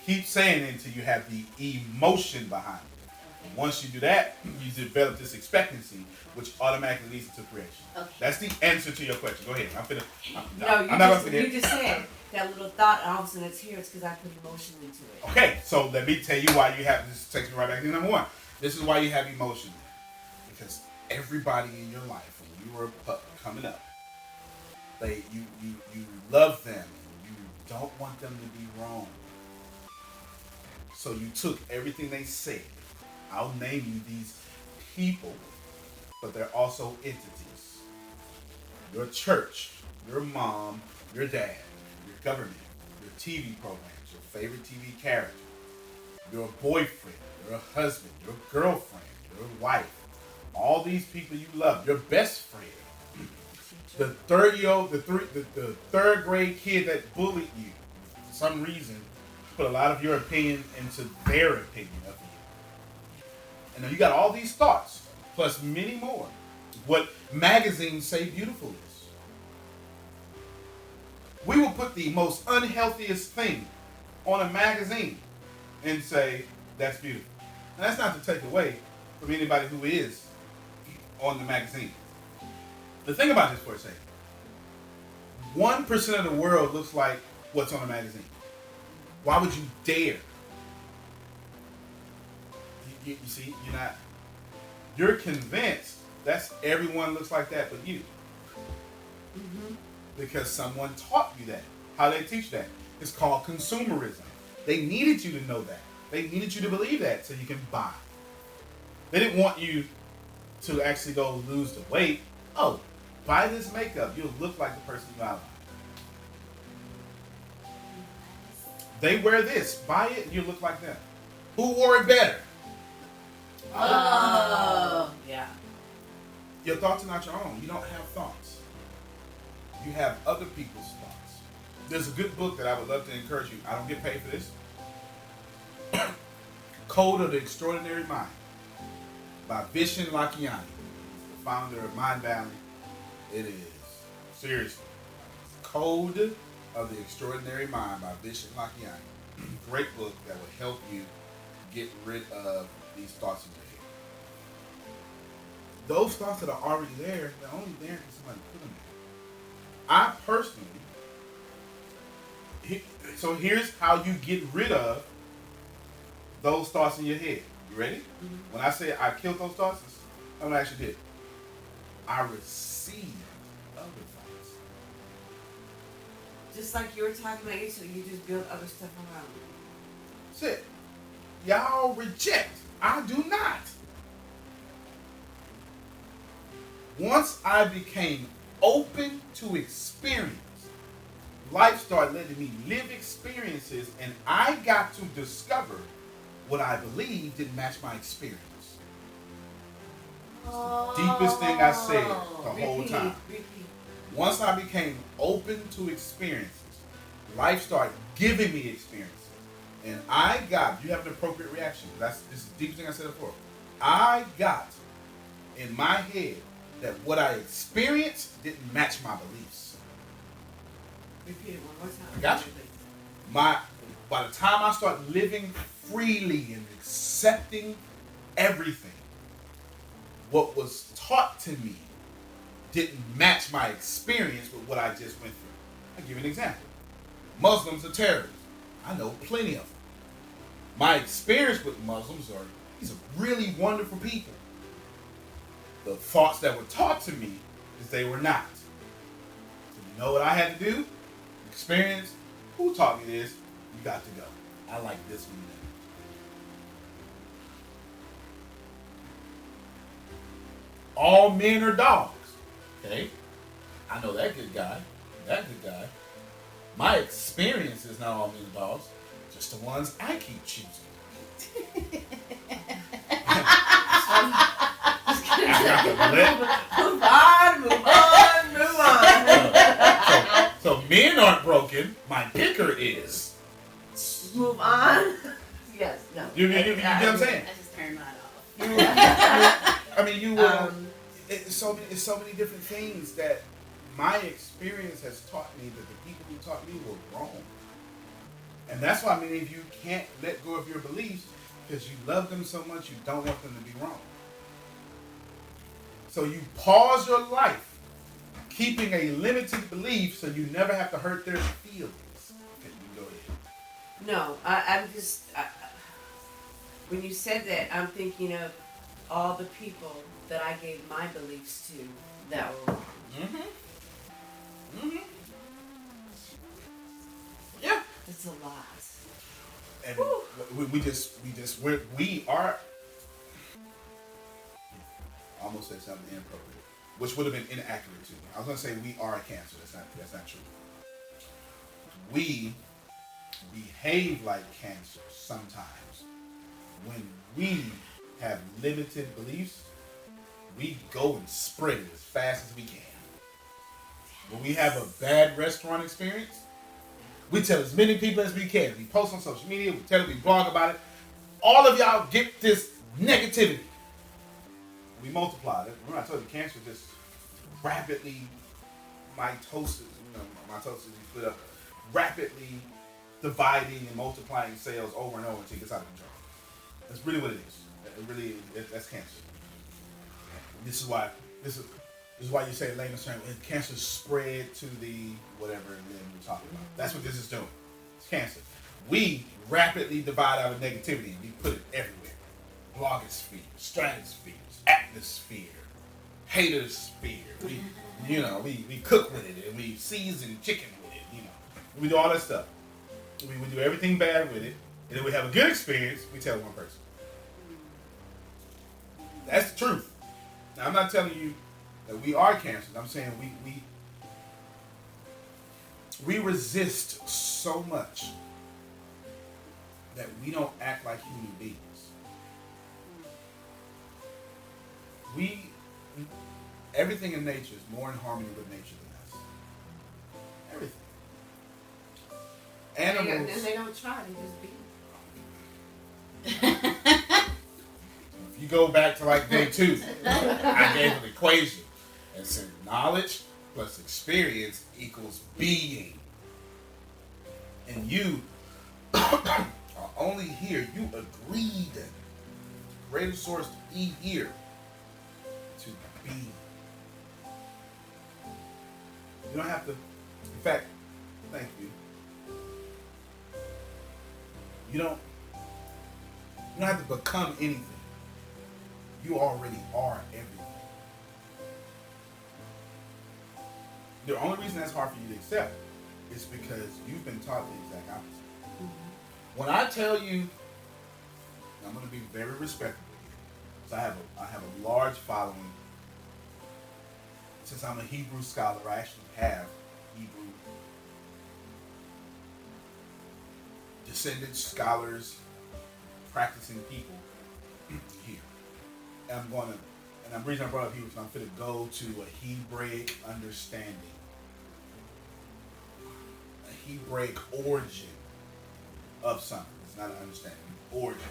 keep saying it until you have the emotion behind it. Okay. Once you do that, you develop this expectancy, which automatically leads to creation. Okay. That's the answer to your question. Go ahead. I'm not going to forget. You just said that little thought, and all of a sudden it's here. It's because I put emotion into it. Okay, so let me tell you why you have this. Takes me right back to number one. This is why you have emotion. Because everybody in your life, when you were a pup coming up, you love them. You don't want them to be wrong. So you took everything they said. I'll name you these people, but they're also entities. Your church, your mom, your dad, your government, your TV programs, your favorite TV character, your boyfriend, your husband, your girlfriend, your wife, all these people you love, your best friend, the third grade kid that bullied you, for some reason, put a lot of your opinion into their opinion of you. And then you got all these thoughts, plus many more. What magazines say beautiful is. We will put the most unhealthiest thing on a magazine and say, that's beautiful. And that's not to take away from anybody who is on the magazine. The thing about this for a second, 1% of the world looks like what's on the magazine. Why would you dare? You see, you're convinced that's everyone looks like that but you. Mm-hmm. Because someone taught you that. How they teach that? It's called consumerism. They needed you to know that. They needed you to believe that so you can buy. They didn't want you to actually go lose the weight. Oh, buy this makeup. You'll look like the person you outlined. They wear this. Buy it and you look like them. Who wore it better? Oh, yeah. Your thoughts are not your own. You don't have thoughts. You have other people's thoughts. There's a good book that I would love to encourage you. I don't get paid for this. Code of the Extraordinary Mind by Vishen Lakhiani, the founder of Mind Valley. It is. Seriously. Code of the Extraordinary Mind by Vishen Lakhiani. Great book that will help you get rid of these thoughts in your head. Those thoughts that are already there, they're only there because somebody put them there. I personally, so here's how you get rid of those thoughts in your head. You ready? Mm-hmm. When I say I killed those thoughts, that's what I actually did. I received other thoughts. Just like you were talking about, so you just build other stuff around it. That's it. Y'all reject. I do not. Once I became open to experience, life started letting me live experiences, and I got to discover what I believed didn't match my experience. It's the deepest thing I said the whole time. Once I became open to experiences, life started giving me experiences. And I got, you have an appropriate reaction. This is the deepest thing I said before. I got in my head that what I experienced didn't match my beliefs. Repeat it one more time. I got you. By the time I start living freely and accepting everything, what was taught to me didn't match my experience with what I just went through. I'll give you an example. Muslims are terrorists. I know plenty of them. My experience with Muslims are, these are really wonderful people. The thoughts that were taught to me is they were not. So you know what I had to do? Experience. Who taught me this? You got to go. I like this one. all men are dogs. Okay? I know that good guy. That good guy. My experience is not all men are dogs, just the ones I keep choosing. Move on. So men aren't broken. My picker is. Move on. Yes, no. You know what I'm saying? I just turned mine off. I mean, it's so many different things that my experience has taught me that the people who taught me were wrong. And that's why many of you can't let go of your beliefs, because you love them so much you don't want them to be wrong. So you pause your life keeping a limited belief so you never have to hurt their feelings. Okay, you go ahead. No, I'm just... when you said that, I'm thinking of all the people that I gave my beliefs to that were wrong. Yeah. It's a lot. And we are... I almost said something inappropriate, which would have been inaccurate too. I was going to say we are a Cancer. That's not true. We behave like Cancer sometimes. When we have limited beliefs, we go and spread it as fast as we can. When we have a bad restaurant experience, we tell as many people as we can. We post on social media, we tell it, we blog about it. All of y'all get this negativity. We multiply it. Remember I told you Cancer just rapidly mitosis, mitosis you split up, rapidly dividing and multiplying sales over and over until it gets out of control. That's really what it is. That's Cancer. This is why you say layman's term, Cancer spread to the whatever and then we're talking about. That's what this is doing. It's Cancer. We rapidly divide out of negativity and we put it everywhere. Blogosphere, stratosphere, atmosphere, hatersphere. We cook with it and we season chicken with it. We do all that stuff. We do everything bad with it, and then we have a good experience. We tell one person. That's the truth. Now I'm not telling you that we are Cancers. I'm saying we resist so much that we don't act like human beings. Everything in nature is more in harmony with nature than us. Everything. Animals. And they don't try, they just be. If you go back to like day 2, I gave an equation and said knowledge plus experience equals being. And you are only here. You agreed. Greater source to be here. To be. You don't have to. In fact, thank you. You don't have to become anything. You already are everything. The only reason that's hard for you to accept is because you've been taught the exact opposite. Mm-hmm. When I tell you, I'm going to be very respectful here. So I have a large following. Since I'm a Hebrew scholar, I actually have Hebrew descendants, scholars, practicing people here. And the reason I brought up Hebrew is I'm going to go to a Hebraic understanding, a Hebraic origin of something. It's not an understanding, origin.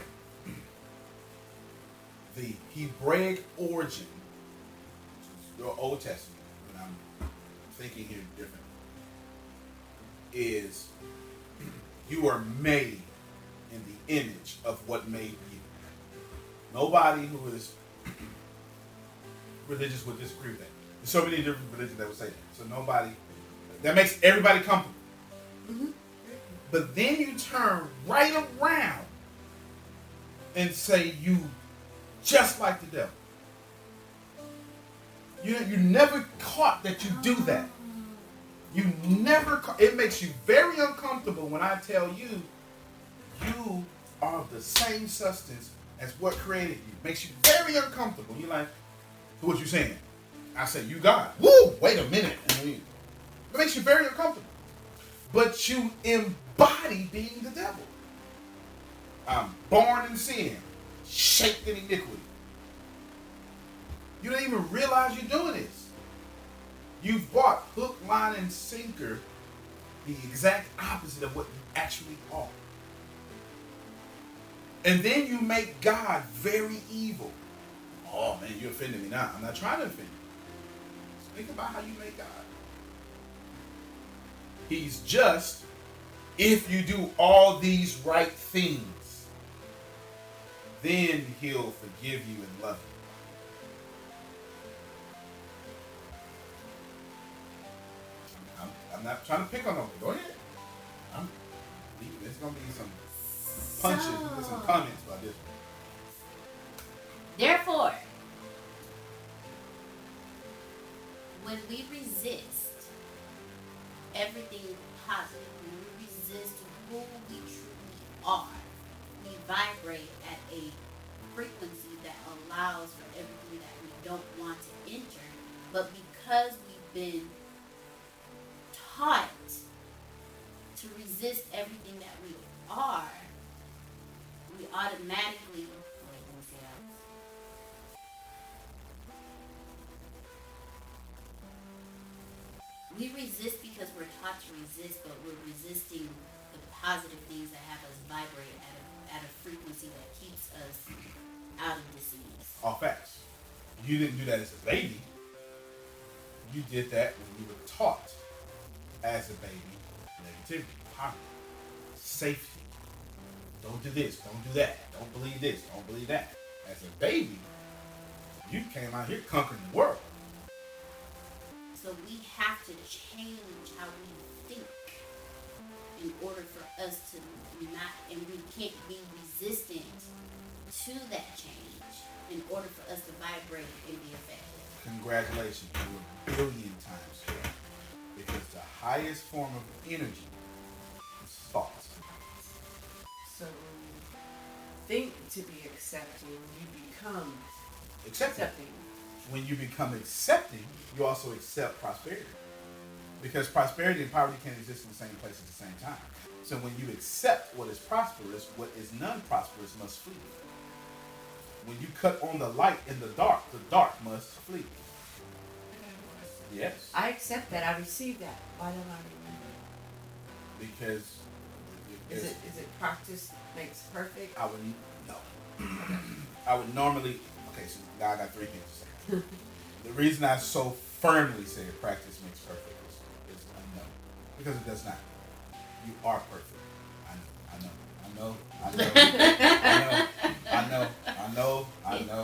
The Hebraic origin, your Old Testament, and I'm thinking here different, is you are made in the image of what made you. Nobody who is religious would disagree with that. There's so many different religions that would say that. So that makes everybody comfortable. Mm-hmm. But then you turn right around and say you just like the devil. You never caught that you do that. You never caught. It makes you very uncomfortable when I tell you you are of the same substance as what created you. It makes you very uncomfortable. You're like, So what you saying? I said, you God. Woo! Wait a minute. It makes you very uncomfortable. But you embody being the devil. I'm born in sin, shaped in iniquity. You don't even realize you're doing this. You've bought hook, line, and sinker the exact opposite of what you actually are. And then you make God very evil. Oh man, you offended me now. I'm not trying to offend you. Just think about how you make God. He's just if you do all these right things, then he'll forgive you and love you. I'm not trying to pick on them. Go ahead. There's going to be some punches and some comments about this. Therefore, when we resist everything positive, when we resist who we truly are, we vibrate at a frequency that allows for everything that we don't want to enter. But because we've been taught to resist everything that we are, we automatically we resist because we're taught to resist, but we're resisting the positive things that have us vibrate at a frequency that keeps us out of disease. All facts. You didn't do that as a baby. You did that when you were taught as a baby negativity, poverty, safety. Don't do this, don't do that. Don't believe this, don't believe that. As a baby, you came out here conquering the world. So we have to change how we think in order for us to not, and we can't be resistant to that change in order for us to vibrate and be effective. Congratulations, you were a billion times here. Because the highest form of energy is thought. So when you think to be accepting, you become accepting. When you become accepting, you also accept prosperity. Because prosperity and poverty can't exist in the same place at the same time. So when you accept what is prosperous, what is non-prosperous must flee. When you cut on the light in the dark must flee. Yes. I accept that. I receive that. Why don't I remember? Because is it practice makes perfect? I would no. I would normally. Okay, so now I got three things to say. The reason I so firmly say practice makes perfect is I know, because it does not. You are perfect. I know.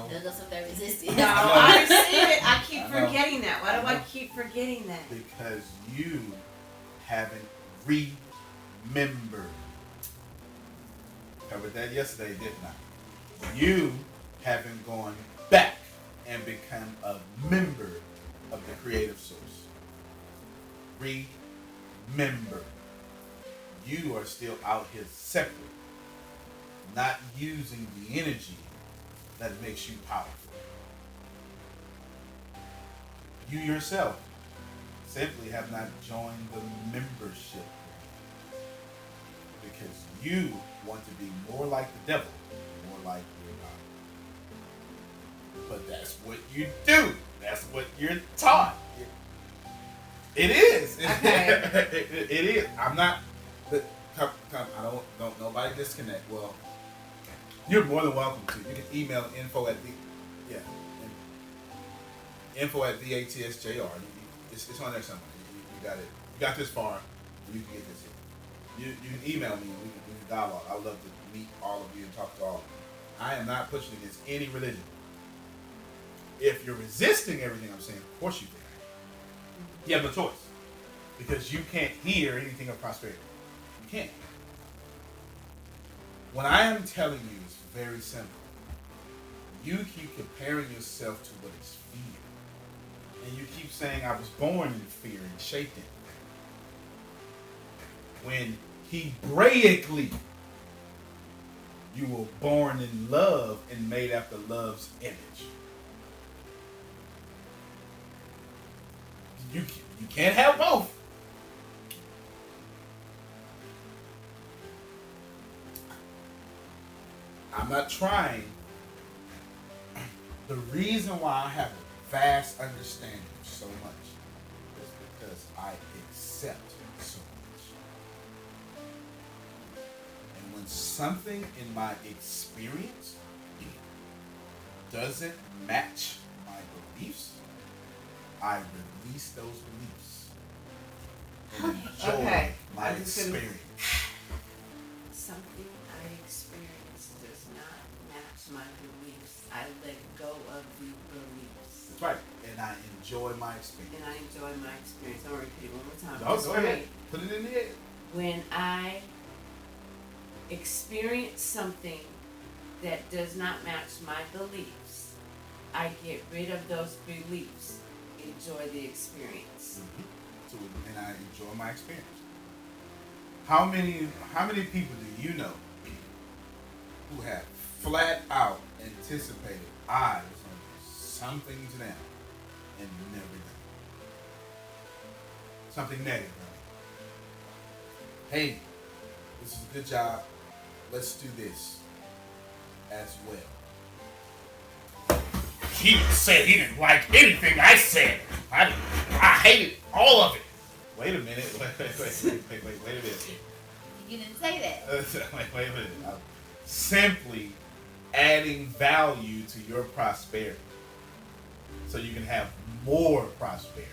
There's some that resistance. No, I receive it. I keep forgetting that. Why do I keep forgetting that? Because you haven't remembered. Covered that yesterday, didn't I? You haven't gone back and become a member of the creative source. Remember. You are still out here separate, not using the energy that makes you powerful. You yourself simply have not joined the membership because you want to be more like the devil, more like your God. But that's what you do. That's what you're taught. It is. Okay. It is. I'm not. Come. I don't. Nobody disconnect. Well, you're more than welcome to. You can email info@vatsjr. It's on there somewhere. You got it. You got this far. You can get this here. You can email me and we can dialogue. I would love to meet all of you and talk to all of you. I am not pushing against any religion. If you're resisting everything I'm saying, of course you can. You have no choice. Because you can't hear anything of prosperity. You can't. What I am telling you is very simple. You keep comparing yourself to what is fear. And you keep saying, I was born in fear and shaped in it. When Hebraically, you were born in love and made after love's image. You can't have both. I'm not trying. The reason why I have a vast understanding of so much is because I accept so much. And when something in my experience doesn't match my beliefs, I release those beliefs and enjoy my experience. Something I experienced does not match my beliefs. I let go of the beliefs. That's right. And I enjoy my experience. I'm going to repeat it one more time. No, go ahead. Put it in the air. When I experience something that does not match my beliefs, I get rid of those beliefs. Enjoy the experience. And I enjoy my experience. How many people do you know who have flat out anticipated I was going to do something to them and never done it? Something negative. Hey, this is a good job. Let's do this as well. He said he didn't like anything I said. I hated all of it. Wait a minute. Wait a minute. You didn't say that. Wait a minute. I'm simply adding value to your prosperity so you can have more prosperity.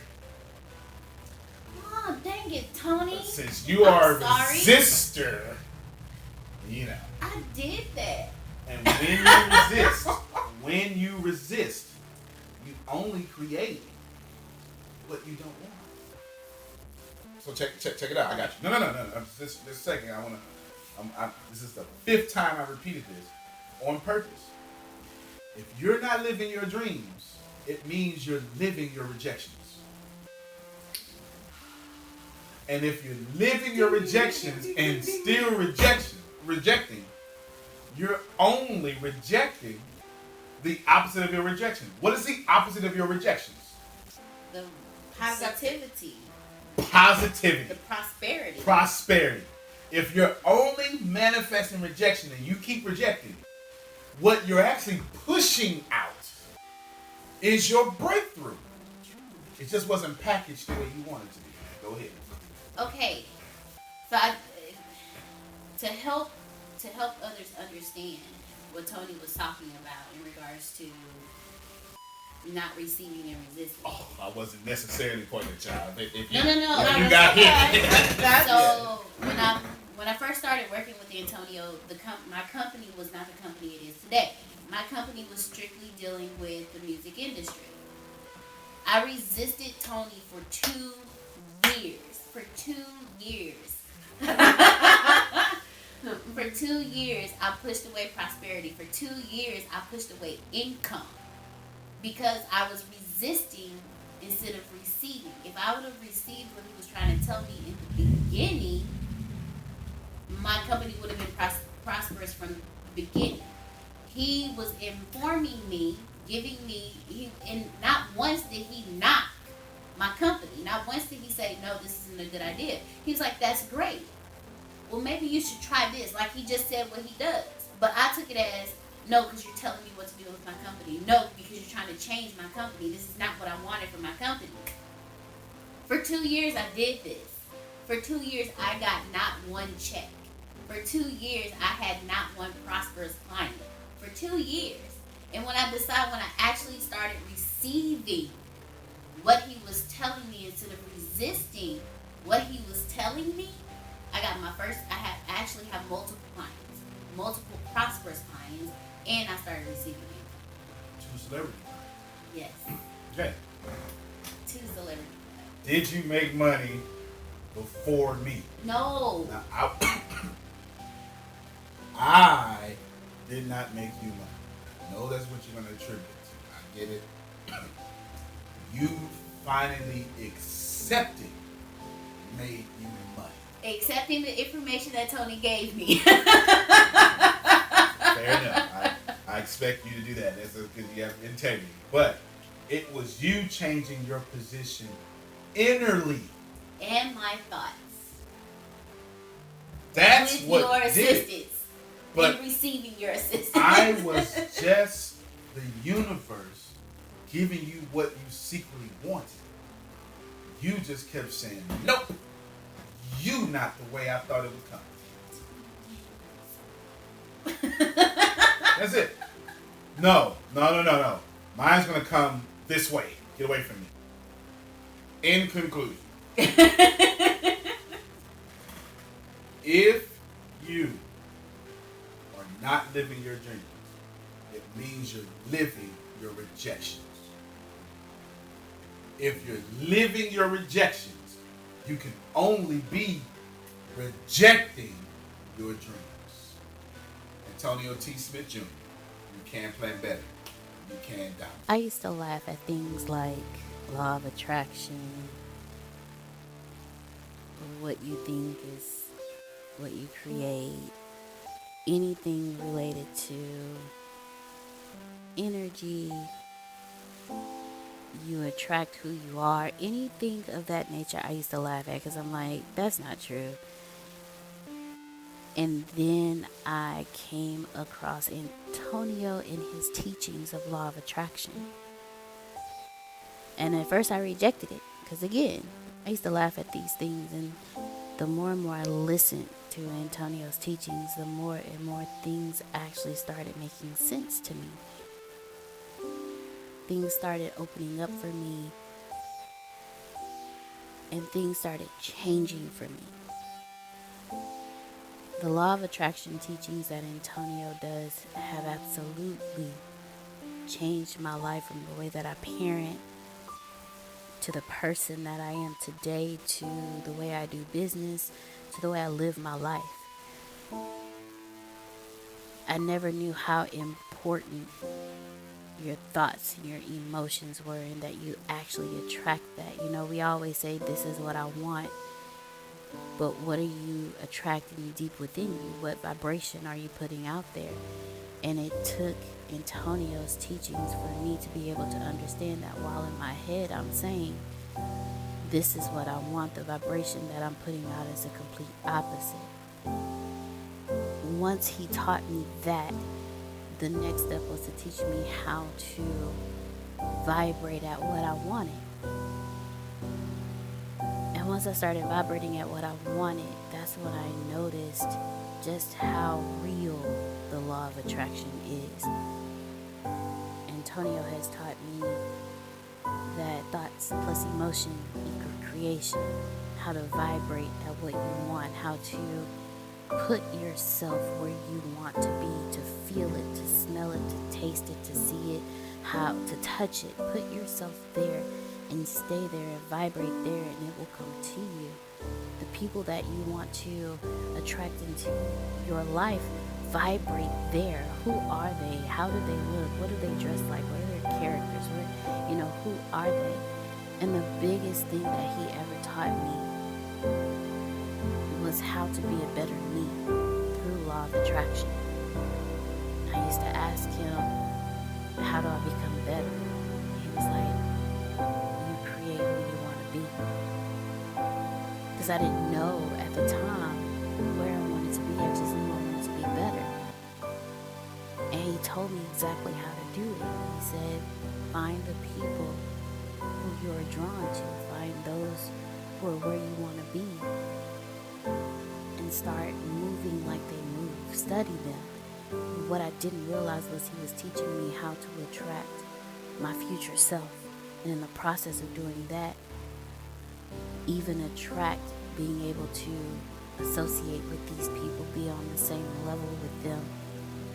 Oh, dang it, Tony. Since you are a resistor, you know. I did that. And when you resist, you only create what you don't want. So check it out. I got you. No. Just a second. This is the 5th time I repeated this on purpose. If you're not living your dreams, it means you're living your rejections. And if you're living your rejections and still rejecting, you're only rejecting the opposite of your rejection. What is the opposite of your rejections? The positivity. Positivity. The Prosperity. If you're only manifesting rejection and you keep rejecting, what you're actually pushing out is your breakthrough. It just wasn't packaged the way you wanted it to be. Go ahead. Okay. So to help others understand what Tony was talking about in regards to not receiving and resisting. Oh, I wasn't necessarily pointing at y'all. No. If you got hit. So when I first started working with Antonio, my company was not the company it is today. My company was strictly dealing with the music industry. I resisted Tony for 2 years. For 2 years. For 2 years, I pushed away prosperity. For 2 years, I pushed away income. Because I was resisting instead of receiving. If I would have received what he was trying to tell me in the beginning, my company would have been prosperous from the beginning. He was informing me, and not once did he knock my company. Not once did he say, no, this isn't a good idea. He was like, that's great. Well, maybe you should try this. Like he just said what he does. But I took it as, no, because you're telling me what to do with my company. No, because you're trying to change my company. This is not what I wanted for my company. For 2 years, I did this. For 2 years, I got not one check. For 2 years, I had not one prosperous client. For 2 years. And when I actually started receiving what he was telling me instead of resisting what he was telling me, I actually have multiple clients, multiple prosperous clients, and I started receiving it. 2 celebrities. Yes. Okay. 2 celebrities. Did you make money before me? No. Now, I did not make you money. I know that's what you're going to attribute it to. I get it. You finally accepting made you money. Accepting the information that Tony gave me. Fair enough. I expect you to do that. That's because you have integrity. But it was you changing your position innerly. And my thoughts. That's with what your did assistance. it. But and receiving your assistance. I was just the universe giving you what you secretly wanted. You just kept saying, nope, you not the way I thought it would come. That's it. No. Mine's going to come this way. Get away from me. In conclusion, if you are not living your dreams, it means you're living your rejections. If you're living your rejections, you can only be rejecting your dreams. Antonio T. Smith Jr., you can plan better. You can die. I used to laugh at things like law of attraction, what you think is what you create, anything related to energy, you attract who you are, anything of that nature. I used to laugh at because I'm like, that's not true. And then I came across Antonio in his teachings of law of attraction. And at first I rejected it because, again, I used to laugh at these things. And the more and more I listened to Antonio's teachings, the more and more things actually started making sense to me. Things started opening up for me, and things started changing for me. The law of attraction teachings that Antonio does have absolutely changed my life, from the way that I parent, to the person that I am today, to the way I do business, to the way I live my life. I never knew how important your thoughts and your emotions were, and that you actually attract that. You know, we always say, this is what I want, but what are you attracting deep within you? What vibration are you putting out there? And it took Antonio's teachings for me to be able to understand that, while in my head I'm saying, this is what I want, the vibration that I'm putting out is the complete opposite. Once he taught me that, the next step was to teach me how to vibrate at what I wanted. And once I started vibrating at what I wanted, that's when I noticed just how real the law of attraction is. Antonio has taught me that thoughts plus emotion equal creation, how to vibrate at what you want, how to put yourself where you want to be, to feel it, to smell it, to taste it, to see it, how to touch it. Put yourself there and stay there and vibrate there, and it will come to you. The people that you want to attract into your life, vibrate there. Who are they? How do they look? What do they dress like? What are their characters? Who are they? And the biggest thing that he ever taught me was how to be a better me through law of attraction. I used to ask him, how do I become better? He was like, you create who you want to be. Because I didn't know at the time where I wanted to be. I just knew I wanted to be better. And he told me exactly how to do it. He said, find the people who you're drawn to. Find those who are where you want to be. And start moving like they move. Study them. And what I didn't realize was he was teaching me how to attract my future self. And in the process of doing that, even attract being able to associate with these people, be on the same level with them,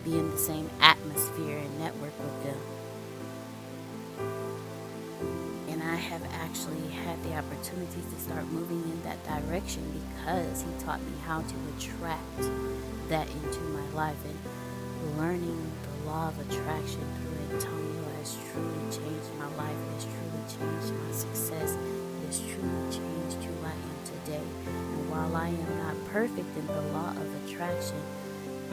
be in the same atmosphere and network with them. And I have actually had the opportunity to start moving in that direction because he taught me how to attract that into my life. And learning the law of attraction through Antonio has truly changed my life. It has truly changed my success. It has truly changed who I am today. And while I am not perfect in the law of attraction,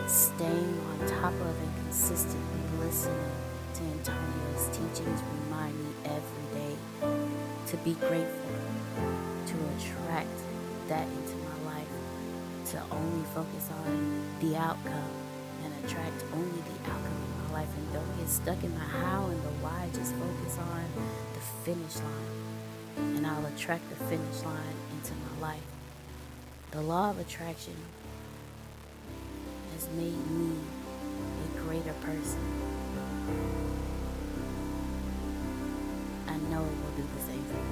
staying on top of and consistently listening to Antonio's teachings remind me every day to be grateful, attract that into my life, to only focus on the outcome and attract only the outcome in my life, and don't get stuck in the how and the why. Just focus on the finish line, and I'll attract the finish line into my life. The law of attraction has made me a greater person. I know it will do the same for you.